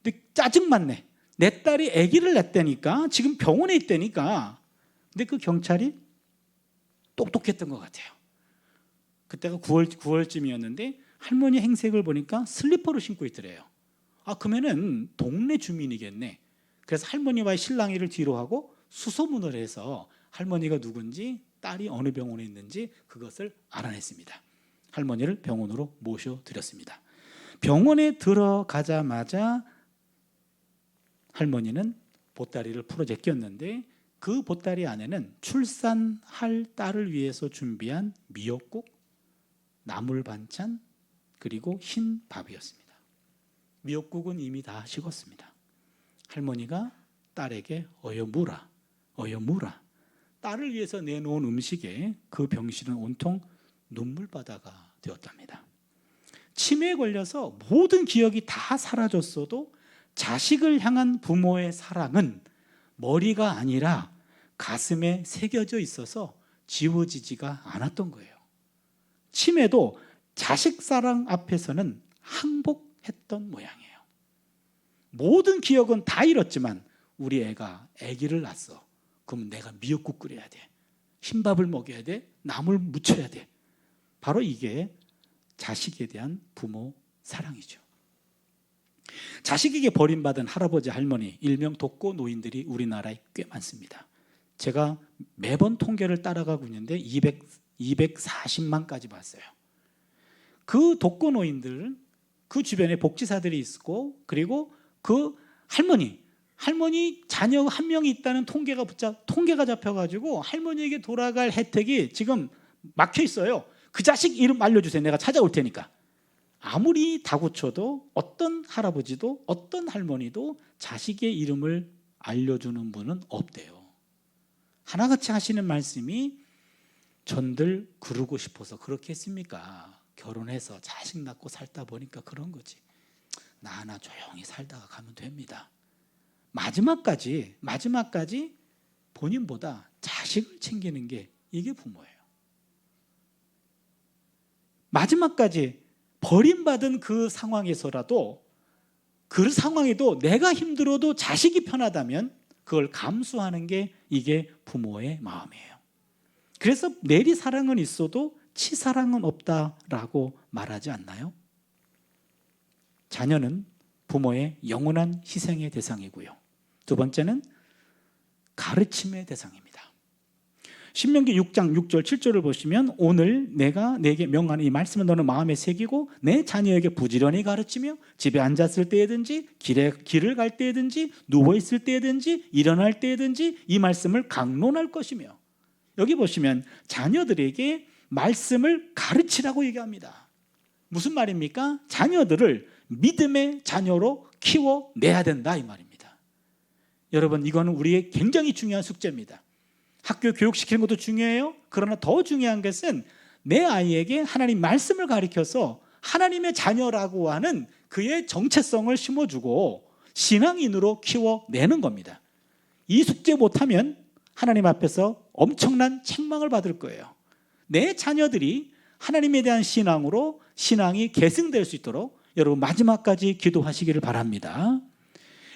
Speaker 3: 근데 짜증만 내. 내 딸이 아기를 낳았다니까, 지금 병원에 있다니까. 근데 그 경찰이 똑똑했던 것 같아요. 그때가 9월쯤이었는데 할머니 행색을 보니까 슬리퍼를 신고 있더래요. 아, 그러면은 동네 주민이겠네. 그래서 할머니와의 실랑이를 뒤로 하고 수소문을 해서 할머니가 누군지, 딸이 어느 병원에 있는지 그것을 알아냈습니다. 할머니를 병원으로 모셔드렸습니다. 병원에 들어가자마자 할머니는 보따리를 풀어 제꼈는데 그 보따리 안에는 출산할 딸을 위해서 준비한 미역국, 나물 반찬, 그리고 흰 밥이었습니다. 미역국은 이미 다 식었습니다. 할머니가 딸에게 어여 무라, 어여 무라. 딸을 위해서 내놓은 음식에 그 병실은 온통 눈물바다가 되었답니다. 치매에 걸려서 모든 기억이 다 사라졌어도 자식을 향한 부모의 사랑은 머리가 아니라 가슴에 새겨져 있어서 지워지지가 않았던 거예요. 치매도 자식 사랑 앞에서는 항복했던 모양이에요. 모든 기억은 다 잃었지만 우리 애가 아기를 낳았어. 그럼 내가 미역국 끓여야 돼. 흰밥을 먹여야 돼. 나물 무쳐야 돼. 바로 이게 자식에 대한 부모 사랑이죠. 자식에게 버림받은 할아버지 할머니, 일명 독거 노인들이 우리나라에 꽤 많습니다. 제가 매번 통계를 따라가고 있는데 240만까지 봤어요. 그 독거 노인들, 그 주변에 복지사들이 있고, 그리고 그 할머니 자녀 한 명이 있다는 통계가 잡혀가지고 할머니에게 돌아갈 혜택이 지금 막혀 있어요. 그 자식 이름 알려주세요. 내가 찾아올 테니까. 아무리 다구쳐도 어떤 할아버지도 어떤 할머니도 자식의 이름을 알려주는 분은 없대요. 하나같이 하시는 말씀이 전들 그러고 싶어서 그렇게 했습니까? 결혼해서 자식 낳고 살다 보니까 그런 거지. 나 하나 조용히 살다가 가면 됩니다. 마지막까지 본인보다 자식을 챙기는 게 이게 부모예요. 마지막까지 버림받은 그 상황에서라도, 그 상황에도 내가 힘들어도 자식이 편하다면 그걸 감수하는 게 이게 부모의 마음이에요. 그래서 내리 사랑은 있어도 치사랑은 없다라고 말하지 않나요? 자녀는 부모의 영원한 희생의 대상이고요. 두 번째는 가르침의 대상입니다. 신명기 6장 6절 7절을 보시면 오늘 내가 내게 명하는 이 말씀을 너는 마음에 새기고 내 자녀에게 부지런히 가르치며 집에 앉았을 때든지 길을 갈 때든지 누워있을 때든지 일어날 때든지 이 말씀을 강론할 것이며, 여기 보시면 자녀들에게 말씀을 가르치라고 얘기합니다. 무슨 말입니까? 자녀들을 믿음의 자녀로 키워내야 된다 이 말입니다. 여러분, 이거는 우리의 굉장히 중요한 숙제입니다. 학교 교육시키는 것도 중요해요. 그러나 더 중요한 것은 내 아이에게 하나님 말씀을 가르쳐서 하나님의 자녀라고 하는 그의 정체성을 심어주고 신앙인으로 키워내는 겁니다. 이 숙제 못하면 하나님 앞에서 엄청난 책망을 받을 거예요. 내 자녀들이 하나님에 대한 신앙으로 신앙이 계승될 수 있도록 여러분 마지막까지 기도하시기를 바랍니다.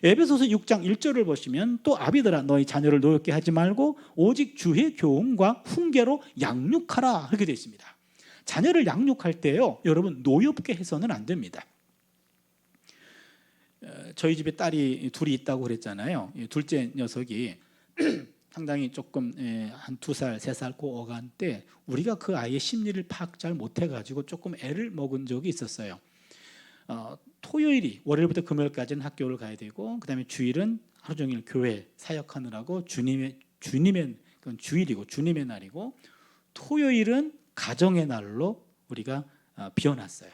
Speaker 3: 에베소서 6장 1절을 보시면 또 아비들아 너희 자녀를 노엽게 하지 말고 오직 주의 교훈과 훈계로 양육하라 이렇게 되어 있습니다. 자녀를 양육할 때요 여러분 노엽게 해서는 안 됩니다. 저희 집에 딸이 둘이 있다고 그랬잖아요. 둘째 녀석이 상당히 조금 한 2살, 3살 그 어간 때 우리가 그 아이의 심리를 파악 잘 못해가지고 조금 애를 먹은 적이 있었어요. 토요일이 월요일부터 금요일까지는 학교를 가야 되고 그다음에 주일은 하루 종일 교회 사역하느라고 주님의 그건 주일이고 주님의 날이고 토요일은 가정의 날로 우리가 비워놨어요.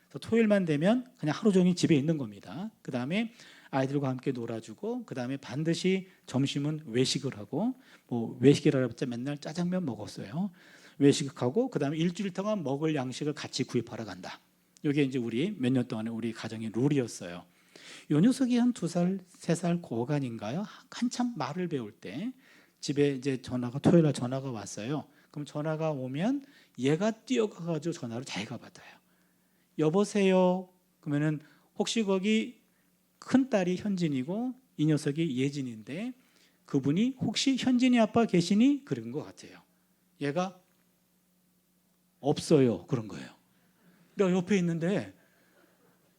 Speaker 3: 그래서 토요일만 되면 그냥 하루 종일 집에 있는 겁니다. 그다음에 아이들과 함께 놀아주고 그다음에 반드시 점심은 외식을 하고 뭐 외식이라고 했자 맨날 짜장면 먹었어요. 외식하고 그다음에 일주일 동안 먹을 양식을 같이 구입하러 간다. 이게 이제 우리 몇 년 동안의 우리 가정의 룰이었어요. 요 녀석이 한 2살, 3살 고간인가요? 한참 말을 배울 때 집에 이제 토요일 날 전화가 왔어요. 그럼 전화가 오면 얘가 뛰어가가지고 전화를 자기가 받아요. 여보세요. 그러면은 혹시 거기 큰 딸이 현진이고 이 녀석이 예진인데 그분이 혹시 현진이 아빠 계시니? 그런 것 같아요. 얘가 없어요. 그런 거예요. 내가 옆에 있는데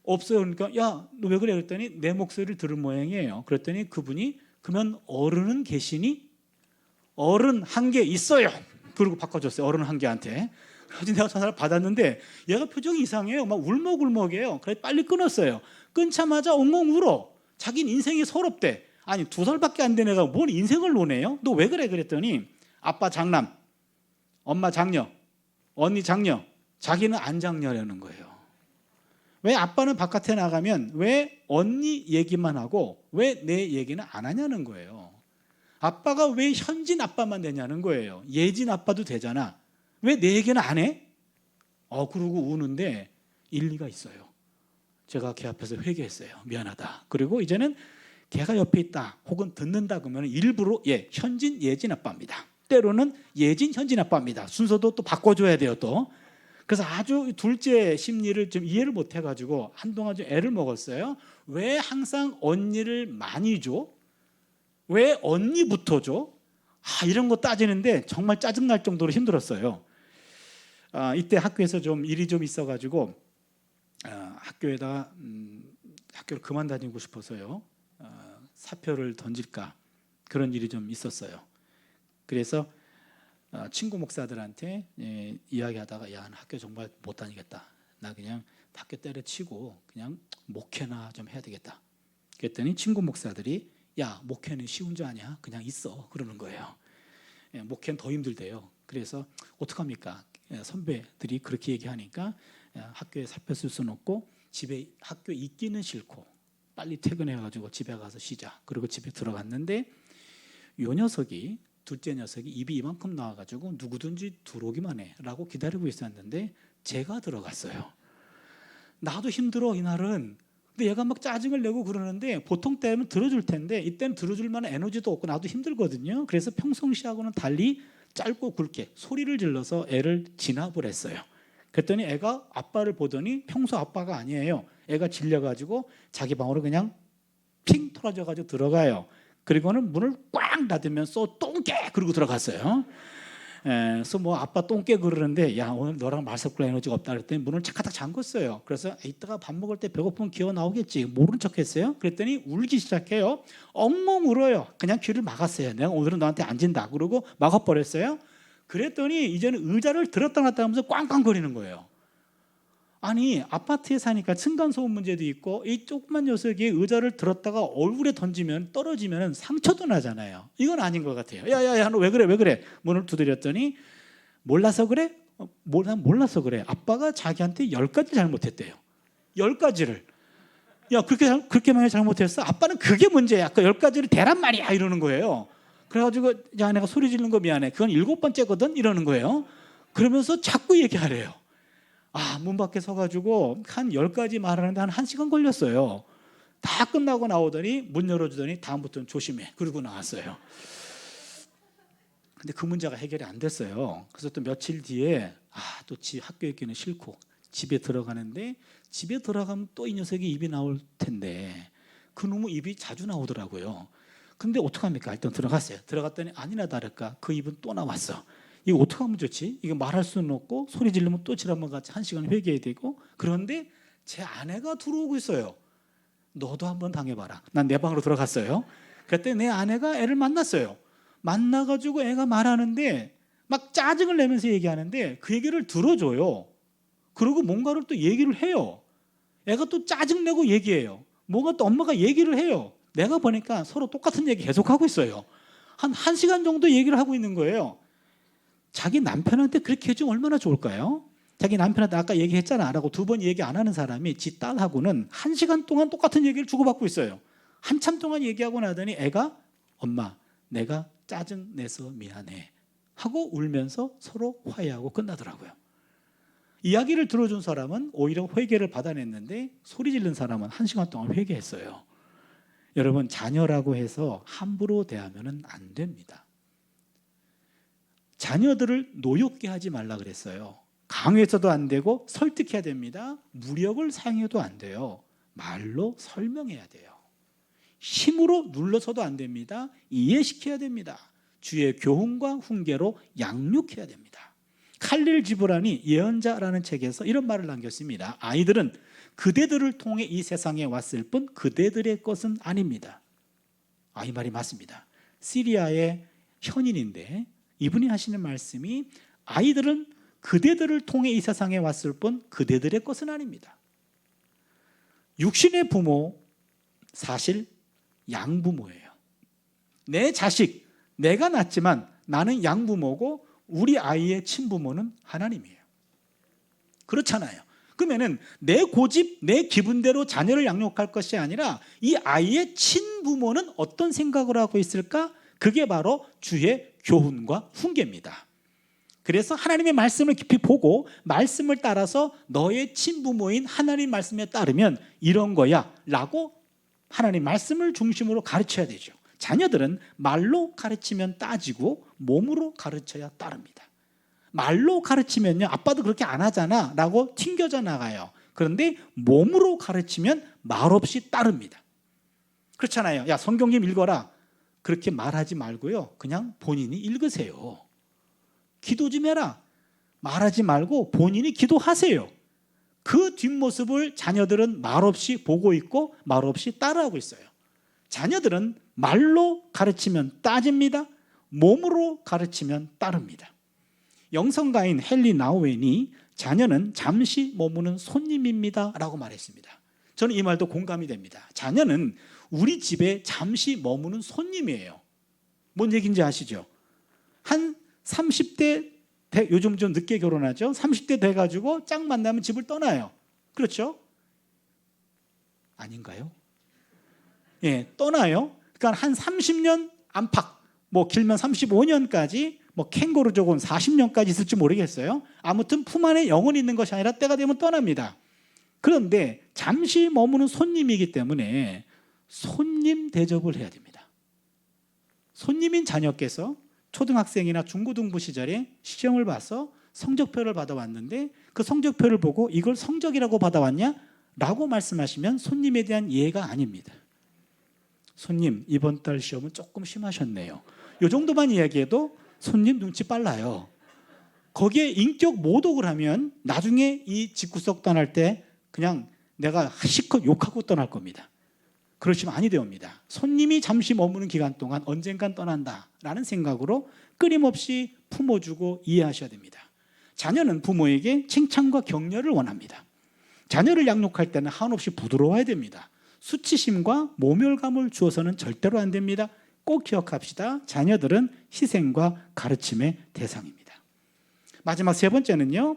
Speaker 3: 없어요. 그러니까 야, 너 왜 그래? 그랬더니 내 목소리를 들은 모양이에요. 그랬더니 그분이 그러면 어른은 계시니? 어른 한 개 있어요. 그리고 바꿔줬어요. 어른 한 개한테. 그래서 내가 전화를 받았는데 얘가 표정이 이상해요. 막 울먹울먹해요. 그래서 빨리 끊었어요. 끊자마자 엉엉 울어. 자기는 인생이 서럽대. 아니 2살밖에 안 된 애가 뭘 인생을 노네요? 너 왜 그래? 그랬더니 아빠 장남, 엄마 장녀, 언니 장녀, 자기는 안 장녀라는 거예요. 왜 아빠는 바깥에 나가면 왜 언니 얘기만 하고 왜 내 얘기는 안 하냐는 거예요. 아빠가 왜 현진 아빠만 되냐는 거예요. 예진 아빠도 되잖아. 왜 내 얘기는 안 해? 그러고 우는데 일리가 있어요. 제가 걔 앞에서 회개했어요. 미안하다. 그리고 이제는 걔가 옆에 있다 혹은 듣는다 그러면 일부러 현진 예진 아빠입니다. 때로는 예진 현진 아빠입니다. 순서도 또 바꿔줘야 돼요 또. 그래서 아주 둘째 심리를 좀 이해를 못 해가지고 한동안 좀 애를 먹었어요. 왜 항상 언니를 많이 줘? 왜 언니부터 줘? 이런 거 따지는데 정말 짜증날 정도로 힘들었어요. 이때 학교에서 좀 일이 좀 있어가지고 학교에다가 학교를 그만 다니고 싶어서요. 사표를 던질까 그런 일이 좀 있었어요. 그래서 친구 목사들한테 이야기하다가 야, 나 학교 정말 못 다니겠다. 나 그냥 학교 때려치고 그냥 목회나 좀 해야 되겠다. 그랬더니 친구 목사들이 야, 목회는 쉬운 줄 아냐? 그냥 있어. 그러는 거예요. 목회는 더 힘들대요. 그래서 어떡합니까? 선배들이 그렇게 얘기하니까 학교에 사표 쓸 수는 없고 집에 학교 있기는 싫고 빨리 퇴근해가지고 집에 가서 쉬자. 그리고 집에 들어갔는데 요 녀석이 둘째 녀석이 입이 이만큼 나와가지고 누구든지 들어오기만 해라고 기다리고 있었는데 제가 들어갔어요. 나도 힘들어 이날은. 근데 얘가 막 짜증을 내고 그러는데 보통 때면 들어줄 텐데 이때는 들어줄 만한 에너지도 없고 나도 힘들거든요. 그래서 평상시하고는 달리 짧고 굵게 소리를 질러서 애를 진압을 했어요. 그랬더니 애가 아빠를 보더니 평소 아빠가 아니에요. 애가 질려가지고 자기 방으로 그냥 핑 털어져가지고 들어가요. 그리고는 문을 꽉 닫으면서 똥개 그러고 들어갔어요. 그래서 뭐 아빠 똥개 그러는데 야, 오늘 너랑 말 섞을 에너지가 없다 그랬더니 문을 착착 잠궜어요. 그래서 이따가 밥 먹을 때 배고프면 기어 나오겠지. 모른 척했어요. 그랬더니 울기 시작해요. 엉엉 울어요. 그냥 귀를 막았어요. 내가 오늘은 너한테 안 진다. 그러고 막아버렸어요. 그랬더니 이제는 의자를 들었다 놨다 하면서 꽝꽝거리는 거예요. 아니 아파트에 사니까 층간소음 문제도 있고 이 조그만 녀석이 의자를 들었다가 얼굴에 던지면 떨어지면 상처도 나잖아요. 이건 아닌 것 같아요. 야야야 너 왜 그래 왜 그래. 문을 두드렸더니 몰라서 그래? 난 몰라서 그래. 아빠가 자기한테 10가지 잘못했대요. 10가지를. 야 그렇게 많이 잘못했어? 아빠는 그게 문제야. 그 10가지를 대란 말이야 이러는 거예요. 그래가지고 야 내가 소리 지르는 거 미안해. 그건 7번째거든 이러는 거예요. 그러면서 자꾸 얘기하래요. 문 밖에 서가지고 한 10가지 말하는데 한 1시간 걸렸어요. 다 끝나고 나오더니 문 열어주더니 다음부터는 조심해. 그러고 나왔어요. 근데 그 문제가 해결이 안 됐어요. 그래서 또 며칠 뒤에 또 학교에 있기는 싫고 집에 들어가는데, 집에 들어가면 또 이 녀석이 입이 나올 텐데 그 놈의 입이 자주 나오더라고요. 근데 어떡합니까? 일단 들어갔어요. 들어갔더니 아니나 다를까 그 입은 또 나왔어. 이거 어떻게 하면 좋지? 이거 말할 수는 없고 소리 지르면 또 지난번 같이 1시간 회개해야 되고. 그런데 제 아내가 들어오고 있어요. 너도 한번 당해봐라. 난 내 방으로 들어갔어요. 그때 내 아내가 애를 만났어요. 만나가지고 애가 말하는데 막 짜증을 내면서 얘기하는데 그 얘기를 들어줘요. 그리고 뭔가를 또 얘기를 해요. 애가 또 짜증내고 얘기해요. 뭔가 또 엄마가 얘기를 해요. 내가 보니까 서로 똑같은 얘기 계속하고 있어요. 한 1시간 정도 얘기를 하고 있는 거예요. 자기 남편한테 그렇게 해주면 얼마나 좋을까요? 자기 남편한테 아까 얘기했잖아 라고 2번 얘기 안 하는 사람이 지 딸하고는 1시간 동안 똑같은 얘기를 주고받고 있어요. 한참 동안 얘기하고 나더니 애가 엄마 내가 짜증내서 미안해 하고 울면서 서로 화해하고 끝나더라고요. 이야기를 들어준 사람은 오히려 회개를 받아냈는데 소리 지른 사람은 1시간 동안 회개했어요. 여러분, 자녀라고 해서 함부로 대하면 안 됩니다. 자녀들을 노엽게 하지 말라 그랬어요. 강요해서도 안 되고 설득해야 됩니다. 무력을 사용해도 안 돼요. 말로 설명해야 돼요. 힘으로 눌러서도 안 됩니다. 이해시켜야 됩니다. 주의 교훈과 훈계로 양육해야 됩니다. 칼릴 지브란이 예언자라는 책에서 이런 말을 남겼습니다. 아이들은 그대들을 통해 이 세상에 왔을 뿐 그대들의 것은 아닙니다. 이 말이 맞습니다. 시리아의 현인인데 이분이 하시는 말씀이 아이들은 그대들을 통해 이 세상에 왔을 뿐 그대들의 것은 아닙니다. 육신의 부모 사실 양부모예요. 내 자식 내가 낳지만 나는 양부모고 우리 아이의 친부모는 하나님이에요. 그렇잖아요. 그러면은 내 고집, 내 기분대로 자녀를 양육할 것이 아니라 이 아이의 친부모는 어떤 생각을 하고 있을까? 그게 바로 주의 교훈과 훈계입니다. 그래서 하나님의 말씀을 깊이 보고 말씀을 따라서 너의 친부모인 하나님 말씀에 따르면 이런 거야 라고 하나님 말씀을 중심으로 가르쳐야 되죠. 자녀들은 말로 가르치면 따지고 몸으로 가르쳐야 따릅니다. 말로 가르치면요 아빠도 그렇게 안 하잖아 라고 튕겨져 나가요. 그런데 몸으로 가르치면 말없이 따릅니다. 그렇잖아요. 야 성경 좀 읽어라. 그렇게 말하지 말고요 그냥 본인이 읽으세요. 기도 좀 해라. 말하지 말고 본인이 기도하세요. 그 뒷모습을 자녀들은 말없이 보고 있고 말없이 따라하고 있어요. 자녀들은 말로 가르치면 따집니다. 몸으로 가르치면 따릅니다. 영성가인 헨리 나우엔이 자녀는 잠시 머무는 손님입니다 라고 말했습니다. 저는 이 말도 공감이 됩니다. 자녀는 우리 집에 잠시 머무는 손님이에요. 뭔 얘기인지 아시죠? 한 30대 요즘 좀 늦게 결혼하죠. 30대 돼가지고 짝 만나면 집을 떠나요. 그렇죠? 아닌가요? 예, 떠나요. 그러니까 한 30년 안팎, 뭐 길면 35년까지, 뭐 캥거루 조금 40년까지 있을지 모르겠어요. 아무튼 품 안에 영원히 있는 것이 아니라 때가 되면 떠납니다. 그런데 잠시 머무는 손님이기 때문에 손님 대접을 해야 됩니다. 손님인 자녀께서 초등학생이나 중고등부 시절에 시험을 봐서 성적표를 받아왔는데 그 성적표를 보고 이걸 성적이라고 받아왔냐? 라고 말씀하시면 손님에 대한 이해가 아닙니다. 손님 이번 달 시험은 조금 심하셨네요. 이 정도만 이야기해도 손님 눈치 빨라요. 거기에 인격 모독을 하면 나중에 이 집구석 떠날 때 그냥 내가 실컷 욕하고 떠날 겁니다. 그러시면 아니 되옵니다. 손님이 잠시 머무는 기간 동안 언젠간 떠난다라는 생각으로 끊임없이 품어주고 이해하셔야 됩니다. 자녀는 부모에게 칭찬과 격려를 원합니다. 자녀를 양육할 때는 한없이 부드러워야 됩니다. 수치심과 모멸감을 주어서는 절대로 안 됩니다. 꼭 기억합시다. 자녀들은 희생과 가르침의 대상입니다. 마지막 세 번째는요,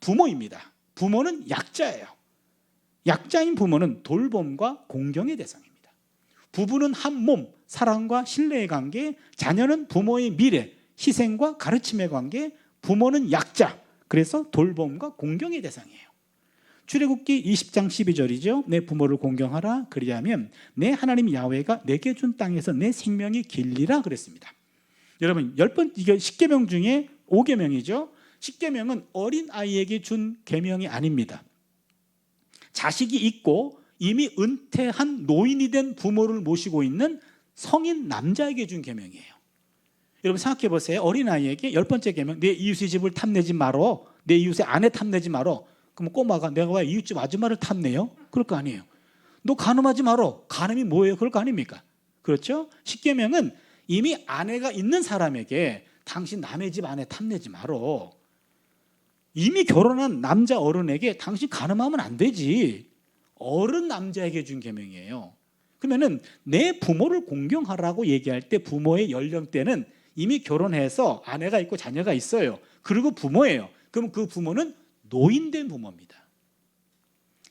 Speaker 3: 부모입니다. 부모는 약자예요. 약자인 부모는 돌봄과 공경의 대상입니다. 부부는 한 몸, 사랑과 신뢰의 관계, 자녀는 부모의 미래, 희생과 가르침의 관계, 부모는 약자, 그래서 돌봄과 공경의 대상이에요. 출애굽기 20장 12절이죠. 내 부모를 공경하라. 그리하면 내 하나님 야훼가 내게 준 땅에서 내 생명이 길리라 그랬습니다. 여러분, 10번 이게 10계명 중에 5계명이죠. 10계명은 어린 아이에게 준 계명이 아닙니다. 자식이 있고 이미 은퇴한 노인이 된 부모를 모시고 있는 성인 남자에게 준 계명이에요. 여러분 생각해 보세요. 어린 아이에게 10번째 계명, 내 이웃의 집을 탐내지 말어. 내 이웃의 아내 탐내지 말어. 그럼 꼬마가 내가 왜 이웃집 아줌마를 탐내요? 그럴 거 아니에요. 너 간음하지 말어. 간음이 뭐예요? 그럴 거 아닙니까? 그렇죠? 10계명은 이미 아내가 있는 사람에게 당신 남의 집 아내 탐내지 말어. 이미 결혼한 남자 어른에게 당신 간음하면 안 되지. 어른 남자에게 준 계명이에요. 그러면은 내 부모를 공경하라고 얘기할 때 부모의 연령대는 이미 결혼해서 아내가 있고 자녀가 있어요. 그리고 부모예요. 그럼 그 부모는 노인된 부모입니다.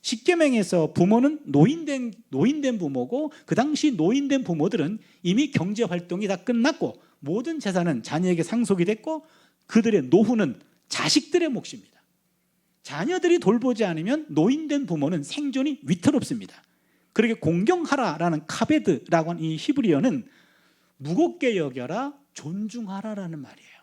Speaker 3: 10계명에서 부모는 노인된 부모고, 그 당시 노인된 부모들은 이미 경제 활동이 다 끝났고 모든 재산은 자녀에게 상속이 됐고 그들의 노후는 자식들의 몫입니다. 자녀들이 돌보지 않으면 노인된 부모는 생존이 위태롭습니다. 그렇게 공경하라라는 카베드라고 하는 이 히브리어는 무겁게 여겨라, 존중하라라는 말이에요.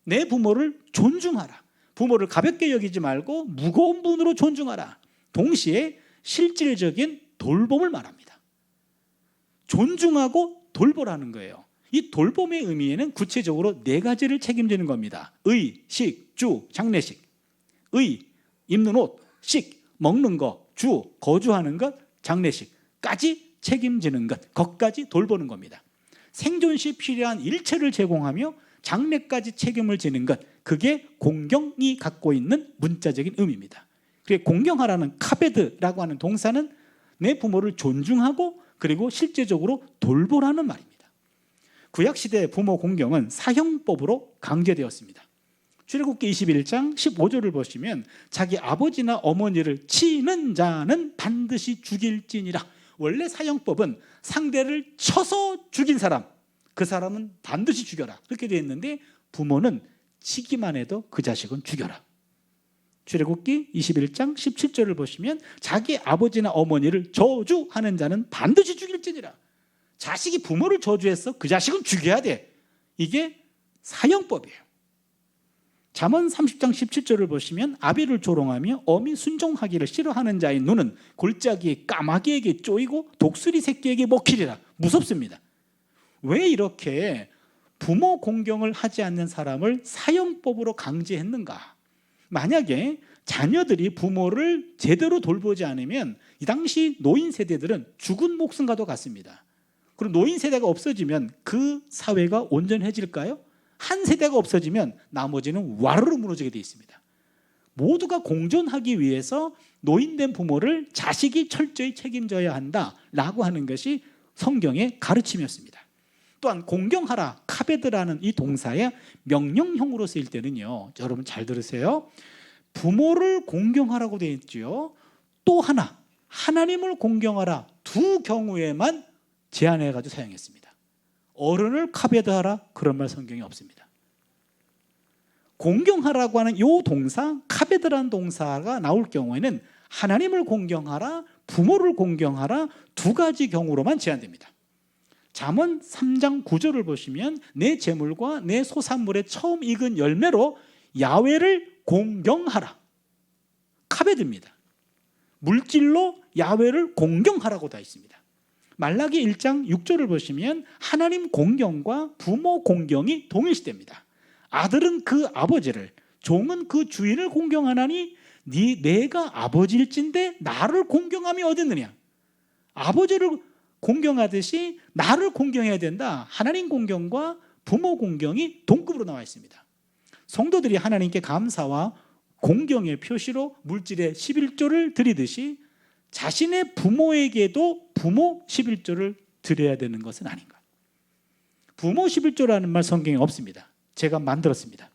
Speaker 3: 내 부모를 존중하라. 부모를 가볍게 여기지 말고 무거운 분으로 존중하라. 동시에 실질적인 돌봄을 말합니다. 존중하고 돌보라는 거예요. 이 돌봄의 의미에는 구체적으로 4가지를 책임지는 겁니다. 의, 식, 주, 장례식. 의, 입는 옷. 식, 먹는 거. 주, 거주하는 것. 장례식까지 책임지는 것. 것까지 돌보는 겁니다. 생존 시 필요한 일체를 제공하며 장례까지 책임을 지는 것. 그게 공경이 갖고 있는 문자적인 의미입니다. 그게 공경하라는 카베드라고 하는 동사는 내 부모를 존중하고 그리고 실제적으로 돌보라는 말입니다. 구약시대 부모 공경은 사형법으로 강제되었습니다. 출애굽기 21장 15절을 보시면 자기 아버지나 어머니를 치는 자는 반드시 죽일지니라. 원래 사형법은 상대를 쳐서 죽인 사람, 그 사람은 반드시 죽여라. 그렇게 되어 있는데 부모는 치기만 해도 그 자식은 죽여라. 출애굽기 21장 17절을 보시면 자기 아버지나 어머니를 저주하는 자는 반드시 죽일지니라. 자식이 부모를 저주해서 그 자식은 죽여야 돼. 이게 사형법이에요. 잠언 30장 17절을 보시면 아비를 조롱하며 어미 순종하기를 싫어하는 자의 눈은 골짜기의 까마귀에게 쪼이고 독수리 새끼에게 먹히리라. 무섭습니다. 왜 이렇게 부모 공경을 하지 않는 사람을 사형법으로 강제했는가? 만약에 자녀들이 부모를 제대로 돌보지 않으면 이 당시 노인 세대들은 죽은 목숨과도 같습니다. 그리고 노인 세대가 없어지면 그 사회가 온전해질까요? 한 세대가 없어지면 나머지는 와르르 무너지게 되어 있습니다. 모두가 공존하기 위해서 노인된 부모를 자식이 철저히 책임져야 한다라고 하는 것이 성경의 가르침이었습니다. 또한 공경하라, 카베드라는 이 동사의 명령형으로 쓰일 때는요, 여러분 잘 들으세요. 부모를 공경하라고 되어 있죠. 또 하나, 하나님을 공경하라, 두 경우에만 제한해가지고 사용했습니다. 어른을 카베드하라, 그런 말 성경에 없습니다. 공경하라고 하는 이 동사, 카베드라는 동사가 나올 경우에는 하나님을 공경하라, 부모를 공경하라, 2가지 경우로만 제한됩니다. 잠언 3장 9절을 보시면 내 재물과 내 소산물의 처음 익은 열매로 야훼를 공경하라. 카베드입니다. 물질로 야훼를 공경하라고 다 있습니다. 말라기 1장 6절을 보시면 하나님 공경과 부모 공경이 동일시됩니다. 아들은 그 아버지를, 종은 그 주인을 공경하나니 내가 아버지일진데 나를 공경함이 어딨느냐. 아버지를 공경하듯이 나를 공경해야 된다. 하나님 공경과 부모 공경이 동급으로 나와 있습니다. 성도들이 하나님께 감사와 공경의 표시로 물질의 11조를 드리듯이 자신의 부모에게도 부모 11조를 드려야 되는 것은 아닌가. 부모 11조라는 말 성경에 없습니다. 제가 만들었습니다.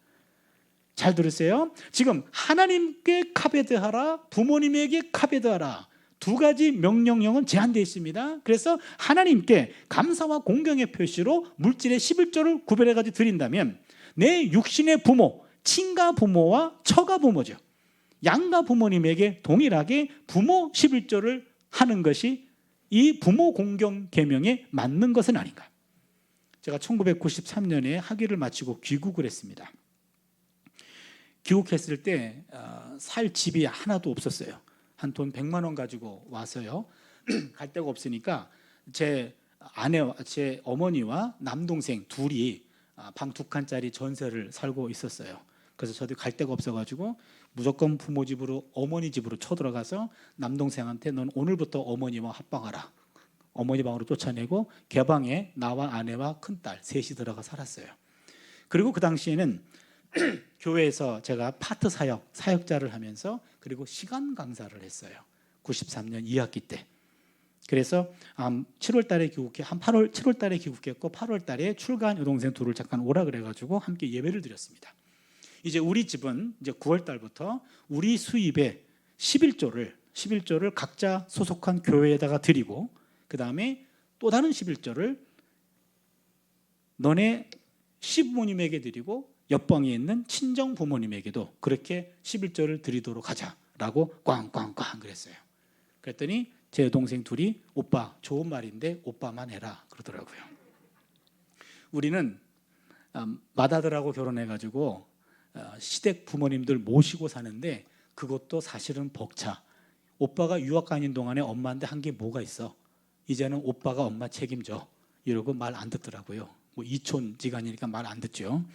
Speaker 3: 잘 들으세요. 지금 하나님께 카베드하라, 부모님에게 카베드하라, 2가지 명령형은 제한되어 있습니다. 그래서 하나님께 감사와 공경의 표시로 물질의 11조를 구별해가지고 드린다면 내 육신의 부모, 친가 부모와 처가 부모죠. 양가 부모님에게 동일하게 부모 11조를 하는 것이 이 부모 공경 계명에 맞는 것은 아닌가. 제가 1993년에 학위를 마치고 귀국을 했습니다. 귀국했을 때 살 집이 하나도 없었어요. 한 돈 100만 원 가지고 와서요. 갈 데가 없으니까 제 아내와 제 어머니와 남동생 둘이 방 2칸짜리 전세를 살고 있었어요. 그래서 저도 갈 데가 없어가지고 무조건 부모 집으로 어머니 집으로 쳐들어가서 남동생한테 넌 오늘부터 어머니와 합방하라. 어머니 방으로 쫓아내고 개방에 나와 아내와 큰딸 셋이 들어가 살았어요. 그리고 그 당시에는 교회에서 제가 파트 사역자를 하면서 그리고 시간 강사를 했어요. 93년 2학기 때. 그래서 7월 달에 귀국해 7월 달에 귀국했고 8월 달에 출가한 여동생 둘을 잠깐 오라 그래 가지고 함께 예배를 드렸습니다. 이제 우리 집은 이제 9월 달부터 우리 수입의 11조를 각자 소속한 교회에다가 드리고 그다음에 또 다른 11조를 너네 시부모님에게 드리고 옆방에 있는 친정 부모님에게도 그렇게 11조를 드리도록 하자라고 꽝꽝꽝 그랬어요. 그랬더니 제 여동생 둘이 오빠 좋은 말인데 오빠만 해라 그러더라고요. 우리는 맏아들하고 결혼해가지고 시댁 부모님들 모시고 사는데 그것도 사실은 벅차. 오빠가 유학 가는 동안에 엄마한테 한 게 뭐가 있어? 이제는 오빠가 엄마 책임져. 이러고 말 안 듣더라고요. 뭐 이촌지간이니까 말 안 듣죠.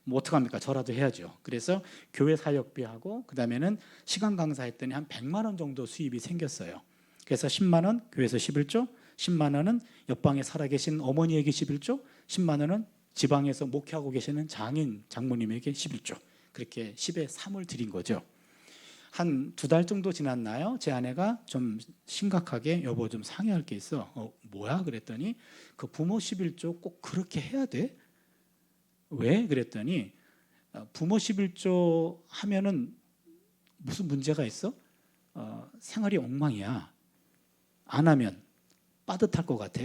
Speaker 3: 뭐 어떡합니까? 저라도 해야죠. 그래서 교회 사역비하고 그다음에는 시간 강사했더니 한 100만 원 정도 수입이 생겼어요. 그래서 10만 원 교회에서 11조, 10만 원은 옆방에 살아계신 어머니에게 11조, 10만 원은 지방에서 목회하고 계시는 장모님에게 11조. 그렇게 10에 3을 드린 거죠. 한 2달 정도 지났나요? 제 아내가 좀 심각하게 여보 좀 상의할 게 있어. 뭐야? 그랬더니 그 부모 11조 꼭 그렇게 해야 돼? 왜? 그랬더니 부모 11조 하면은 무슨 문제가 있어? 생활이 엉망이야. 안 하면 빠듯할 것 같아.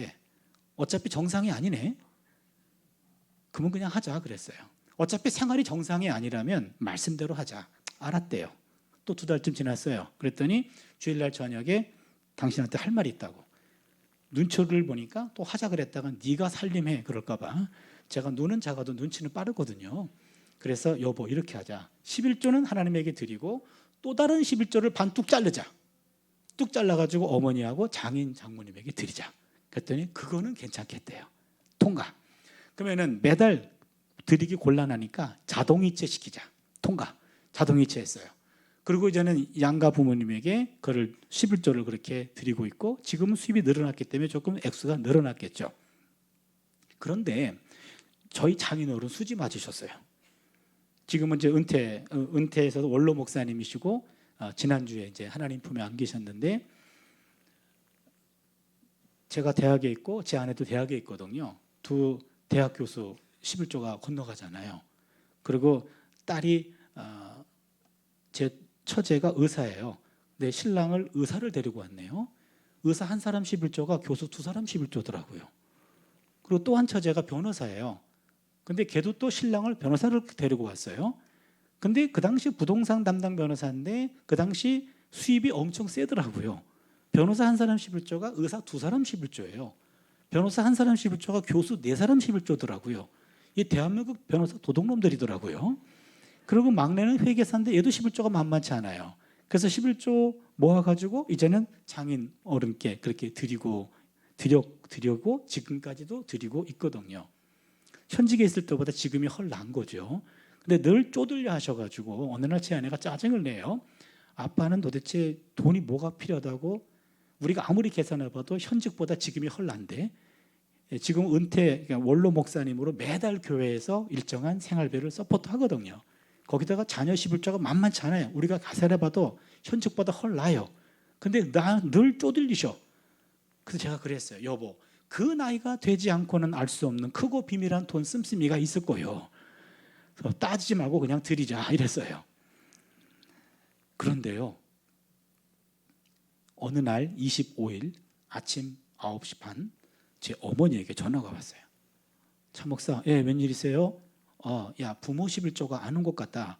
Speaker 3: 어차피 정상이 아니네. 그러면 그냥 하자 그랬어요. 어차피 생활이 정상이 아니라면 말씀대로 하자. 알았대요. 또 2달쯤 지났어요. 그랬더니 주일날 저녁에 당신한테 할 말이 있다고. 눈초를 보니까 또 하자 그랬다가 네가 살림해 그럴까 봐. 제가 눈은 작아도 눈치는 빠르거든요. 그래서 여보 이렇게 하자. 11조는 하나님에게 드리고 또 다른 11조를 반 뚝 자르자. 뚝 잘라가지고 어머니하고 장모님에게 드리자. 그랬더니 그거는 괜찮겠대요. 통과. 그러면은 매달 드리기 곤란하니까 자동이체 시키자. 통과. 자동이체 했어요. 그리고 이제는 양가 부모님에게 그를 11조를 그렇게 드리고 있고 지금은 수입이 늘어났기 때문에 조금 액수가 늘어났겠죠. 그런데 저희 장인어른 수지 맞으셨어요. 지금은 이제 은퇴해서 원로 목사님이시고 지난주에 이제 하나님 품에 안기셨는데 제가 대학에 있고 제 아내도 대학에 있거든요. 두 대학 교수 11조가 건너가잖아요. 그리고 딸이 제 처제가 의사예요. 내 신랑을 의사를 데리고 왔네요. 의사 한 사람 11조가 교수 2사람 11조더라고요. 그리고 또 한 처제가 변호사예요. 근데 걔도 또 신랑을 변호사를 데리고 왔어요. 근데 그 당시 부동산 담당 변호사인데 그 당시 수입이 엄청 세더라고요. 변호사 한 사람 11조가 의사 2사람 11조예요. 변호사 한 사람 11조가 교수 4사람 11조더라고요. 이 대한민국 변호사 도둑놈들이더라고요. 그리고 막내는 회계사인데 얘도 11조가 만만치 않아요. 그래서 11조 모아가지고 이제는 장인 어른께 그렇게 드리고 지금까지도 드리고 있거든요. 현직에 있을 때보다 지금이 헐 난 거죠. 근데 늘 쪼들려 하셔가지고 어느 날 제 아내가 짜증을 내요. 아빠는 도대체 돈이 뭐가 필요하다고 우리가 아무리 계산해봐도 현직보다 지금이 헐 난데 지금 은퇴 그러니까 원로 목사님으로 매달 교회에서 일정한 생활비를 서포트 하거든요. 거기다가 자녀 11조가 만만치 않아요. 우리가 가산해봐도 현직보다 헐 나요. 근데 나 늘 쪼들리셔. 그래서 제가 그랬어요. 여보 그 나이가 되지 않고는 알 수 없는 크고 비밀한 돈 씀씀이가 있을 거예요. 그래서 따지지 말고 그냥 드리자 이랬어요. 그런데요. 어느 날 25일 아침 9시 반 제 어머니에게 전화가 왔어요. 차 목사, 예, 웬일이세요? 야 부모 11조가 안 온 것 같다.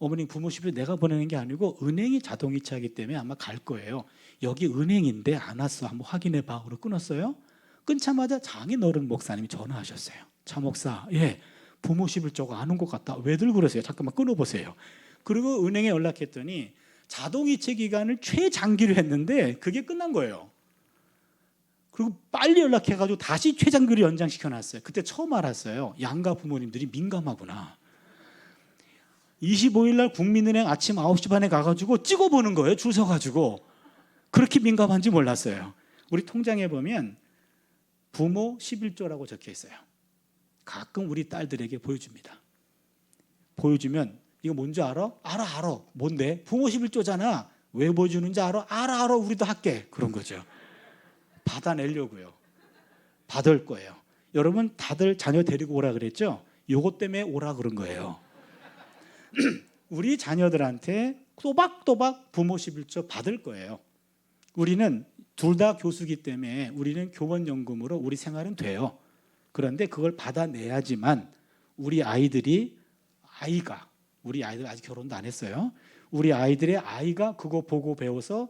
Speaker 3: 어머님 부모 11조 내가 보내는 게 아니고 은행이 자동이체하기 때문에 아마 갈 거예요. 여기 은행인데 안 왔어. 한번 확인해 봐. 그러고 끊었어요. 끊자마자 장인어른 목사님이 전화하셨어요. 차 목사, 예, 부모 11조가 안 온 것 같다. 왜들 그러세요? 잠깐만 끊어보세요. 그리고 은행에 연락했더니 자동이체 기간을 최장기로 했는데 그게 끝난 거예요. 그리고 빨리 연락해가지고 다시 최장기로 연장시켜놨어요. 그때 처음 알았어요. 양가 부모님들이 민감하구나. 25일 날 국민은행 아침 9시 반에 가가지고 찍어보는 거예요. 줄 서가지고. 그렇게 민감한지 몰랐어요. 우리 통장에 보면 부모 11조라고 적혀 있어요. 가끔 우리 딸들에게 보여줍니다. 보여주면 이거 뭔지 알아? 알아. 뭔데? 부모 11조잖아. 왜 보여주는지 알아? 알아. 우리도 할게. 그런 거죠. 받아내려고요. 받을 거예요. 여러분 다들 자녀 데리고 오라 그랬죠? 요것 때문에 오라 그런 거예요. 우리 자녀들한테 또박또박 부모 11조 받을 거예요. 우리는 둘 다 교수기 때문에 우리는 교원연금으로 우리 생활은 돼요. 그런데 그걸 받아내야지만 우리 아이들 아직 결혼도 안 했어요. 우리 아이들의 아이가 그거 보고 배워서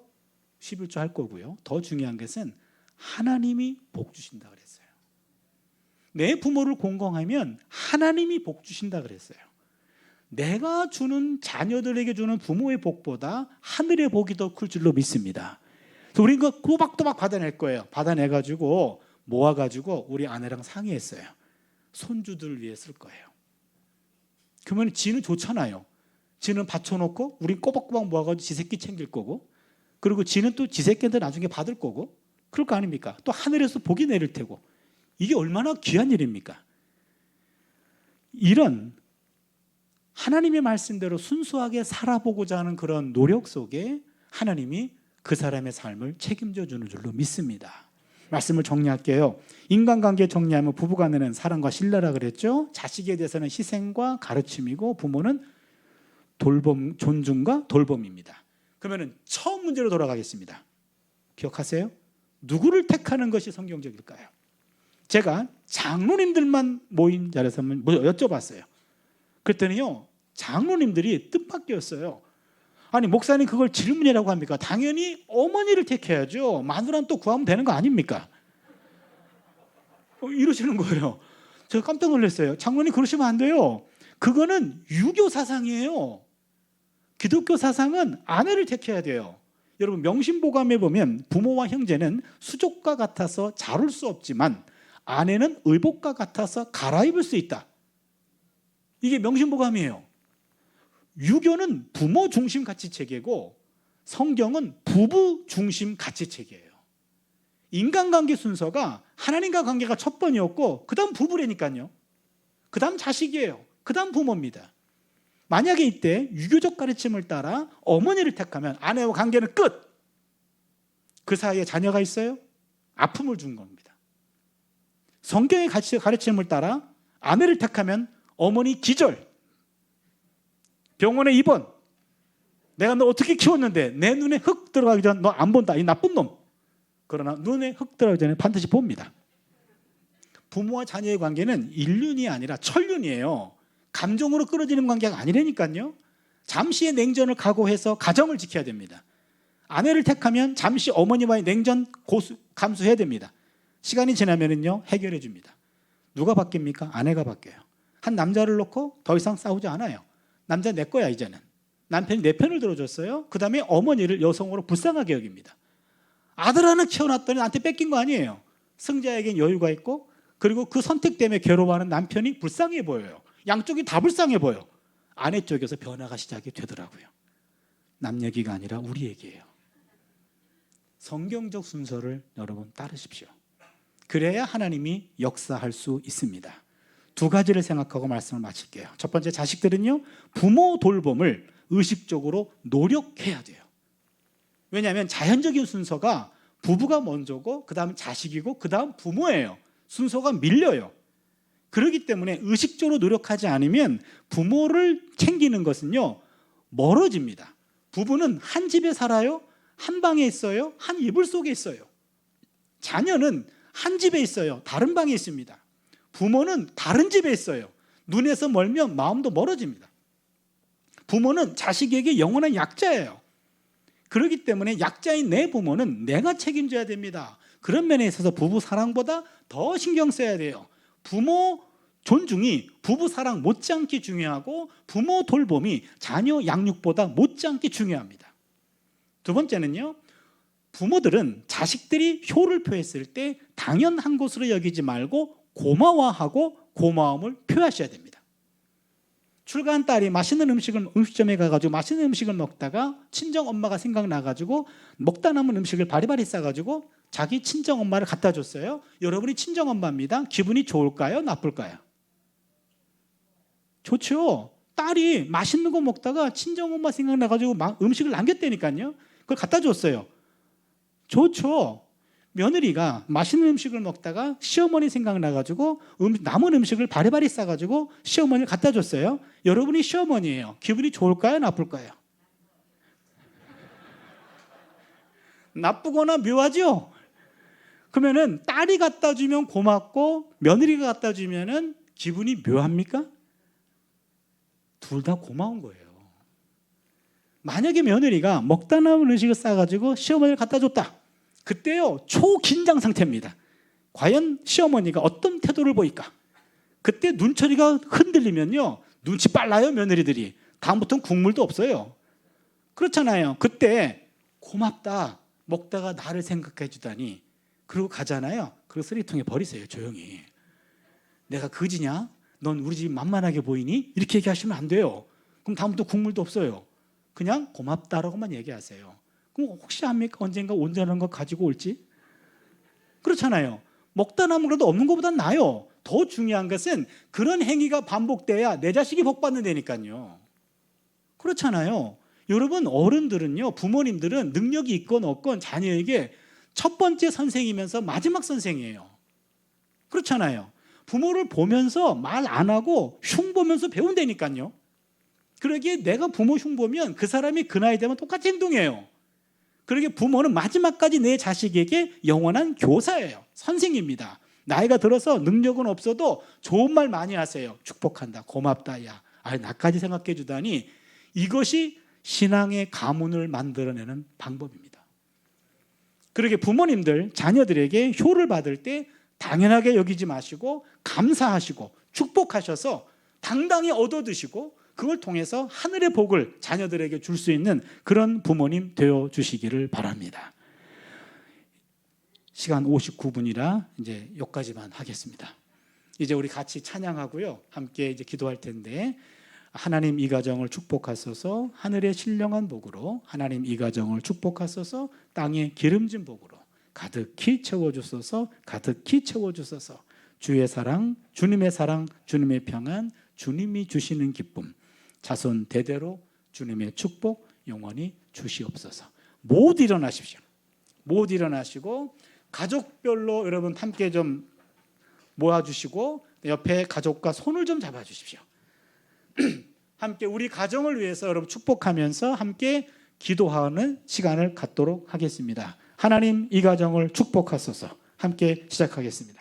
Speaker 3: 11조 할 거고요. 더 중요한 것은 하나님이 복 주신다 그랬어요. 내 부모를 공경하면 하나님이 복 주신다 그랬어요. 내가 주는 자녀들에게 주는 부모의 복보다 하늘의 복이 더 클 줄로 믿습니다. 그래서 우리는 그 또박또박 받아낼 거예요. 받아내가지고 모아가지고 우리 아내랑 상의했어요. 손주들을 위해 쓸 거예요. 그러면 지는 좋잖아요. 지는 받쳐놓고 우린 꼬박꼬박 모아가지고 지 새끼 챙길 거고, 그리고 지는 또 지 새끼한테 나중에 받을 거고, 그럴 거 아닙니까? 또 하늘에서 복이 내릴 테고. 이게 얼마나 귀한 일입니까? 이런 하나님의 말씀대로 순수하게 살아보고자 하는 그런 노력 속에 하나님이 그 사람의 삶을 책임져 주는 줄로 믿습니다. 말씀을 정리할게요. 인간관계 정리하면 부부간에는 사랑과 신뢰라 그랬죠. 자식에 대해서는 희생과 가르침이고 부모는 돌봄, 존중과 돌봄입니다. 그러면 처음 문제로 돌아가겠습니다. 기억하세요? 누구를 택하는 것이 성경적일까요? 제가 장로님들만 모인 자리에서 한번 여쭤봤어요. 그랬더니요, 장로님들이 뜻밖이었어요. 아니 목사님 그걸 질문이라고 합니까? 당연히 어머니를 택해야죠. 마누라는 또 구하면 되는 거 아닙니까? 이러시는 거예요. 제가 깜짝 놀랐어요. 장로님 그러시면 안 돼요. 그거는 유교 사상이에요. 기독교 사상은 아내를 택해야 돼요. 여러분 명심보감에 보면 부모와 형제는 수족과 같아서 자를 수 없지만 아내는 의복과 같아서 갈아입을 수 있다. 이게 명심보감이에요. 유교는 부모 중심 가치체계고 성경은 부부 중심 가치체계예요. 인간관계 순서가 하나님과 관계가 첫 번이었고 그 다음 부부라니까요. 그 다음 자식이에요. 그 다음 부모입니다. 만약에 이때 유교적 가르침을 따라 어머니를 택하면 아내와 관계는 끝. 그 사이에 자녀가 있어요? 아픔을 준 겁니다. 성경의 가르침을 따라 아내를 택하면 어머니 기절, 병원에 입원. 내가 너 어떻게 키웠는데 내 눈에 흙 들어가기 전 너 안 본다 이 나쁜 놈. 그러나 눈에 흙 들어가기 전에 반드시 봅니다. 부모와 자녀의 관계는 인륜이 아니라 천륜이에요. 감정으로 끌어지는 관계가 아니라니까요. 잠시의 냉전을 각오해서 가정을 지켜야 됩니다. 아내를 택하면 잠시 어머니와의 냉전 감수해야 됩니다. 시간이 지나면은요 해결해 줍니다. 누가 바뀝니까? 아내가 바뀌어요. 한 남자를 놓고 더 이상 싸우지 않아요. 남자 내 거야 이제는. 남편이 내 편을 들어줬어요. 그 다음에 어머니를 여성으로 불쌍하게 여깁니다. 아들 하나 키워놨더니 나한테 뺏긴 거 아니에요. 승자에겐 여유가 있고 그리고 그 선택 때문에 괴로워하는 남편이 불쌍해 보여요. 양쪽이 다 불쌍해 보여. 아내 쪽에서 변화가 시작이 되더라고요. 남 얘기가 아니라 우리 얘기예요. 성경적 순서를 여러분 따르십시오. 그래야 하나님이 역사할 수 있습니다. 두 가지를 생각하고 말씀을 마칠게요. 첫 번째, 자식들은요 부모 돌봄을 의식적으로 노력해야 돼요. 왜냐하면 자연적인 순서가 부부가 먼저고 그 다음 자식이고 그 다음 부모예요. 순서가 밀려요. 그렇기 때문에 의식적으로 노력하지 않으면 부모를 챙기는 것은요 멀어집니다. 부부는 한 집에 살아요. 한 방에 있어요. 한 이불 속에 있어요. 자녀는 한 집에 있어요. 다른 방에 있습니다. 부모는 다른 집에 있어요. 눈에서 멀면 마음도 멀어집니다. 부모는 자식에게 영원한 약자예요. 그렇기 때문에 약자인 내 부모는 내가 책임져야 됩니다. 그런 면에 있어서 부부 사랑보다 더 신경 써야 돼요. 부모 존중이 부부 사랑 못지않게 중요하고 부모 돌봄이 자녀 양육보다 못지않게 중요합니다. 두 번째는요, 부모들은 자식들이 효를 표했을 때 당연한 것으로 여기지 말고 고마워하고 고마움을 표하셔야 됩니다. 출가한 딸이 맛있는 음식점에 가가지고 맛있는 음식을 먹다가 친정 엄마가 생각나가지고 먹다 남은 음식을 바리바리 싸가지고 자기 친정 엄마를 갖다 줬어요. 여러분이 친정 엄마입니다. 기분이 좋을까요? 나쁠까요? 좋죠. 딸이 맛있는 거 먹다가 친정 엄마 생각나가지고 음식을 남겼다니까요. 그걸 갖다 줬어요. 좋죠. 며느리가 맛있는 음식을 먹다가 시어머니 생각나가지고 남은 음식을 바리바리 싸가지고 시어머니를 갖다 줬어요. 여러분이 시어머니예요. 기분이 좋을까요? 나쁠까요? 나쁘거나 묘하죠? 그러면은 딸이 갖다 주면 고맙고 며느리가 갖다 주면은 기분이 묘합니까? 둘 다 고마운 거예요. 만약에 며느리가 먹다 남은 음식을 싸가지고 시어머니를 갖다 줬다. 그때요, 초긴장 상태입니다. 과연 시어머니가 어떤 태도를 보일까? 그때 눈초리가 흔들리면요, 눈치 빨라요, 며느리들이. 다음부터는 국물도 없어요. 그렇잖아요. 그때 고맙다, 먹다가 나를 생각해 주다니, 그러고 가잖아요. 그리고 쓰레기통에 버리세요, 조용히. 내가 그지냐? 넌 우리 집 만만하게 보이니? 이렇게 얘기하시면 안 돼요. 그럼 다음부터 국물도 없어요. 그냥 고맙다라고만 얘기하세요. 그럼 혹시 합니까? 언젠가 온전한 거 가지고 올지? 그렇잖아요. 먹다 남은 것도 없는 것보단 나아요. 더 중요한 것은 그런 행위가 반복돼야 내 자식이 복 받는다니까요. 그렇잖아요. 여러분, 어른들은요, 부모님들은 능력이 있건 없건 자녀에게 첫 번째 선생이면서 마지막 선생이에요. 그렇잖아요. 부모를 보면서 말 안 하고 흉 보면서 배운다니까요. 그러기에 내가 부모 흉 보면 그 사람이 그 나이 되면 똑같이 행동해요. 그러기에 부모는 마지막까지 내 자식에게 영원한 교사예요. 선생입니다. 나이가 들어서 능력은 없어도 좋은 말 많이 하세요. 축복한다, 고맙다, 야, 나까지 생각해 주다니. 이것이 신앙의 가문을 만들어내는 방법입니다. 그러기에 부모님들 자녀들에게 효를 받을 때 당연하게 여기지 마시고 감사하시고 축복하셔서 당당히 얻어드시고 그걸 통해서 하늘의 복을 자녀들에게 줄 수 있는 그런 부모님 되어 주시기를 바랍니다. 시간 59분이라 이제 여기까지만 하겠습니다. 이제 우리 같이 찬양하고요, 함께 이제 기도할 텐데, 하나님 이 가정을 축복하소서, 하늘의 신령한 복으로 하나님 이 가정을 축복하소서, 땅의 기름진 복으로 가득히 채워주소서, 가득히 채워주소서. 주의 사랑, 주님의 평안, 주님이 주시는 기쁨, 자손 대대로 주님의 축복 영원히 주시옵소서. 모두 일어나십시오. 모두 일어나시고 가족별로 여러분 함께 좀 모아주시고 옆에 가족과 손을 좀 잡아주십시오. 함께 우리 가정을 위해서 여러분 축복하면서 함께 기도하는 시간을 갖도록 하겠습니다. 하나님 이 가정을 축복하소서. 함께 시작하겠습니다.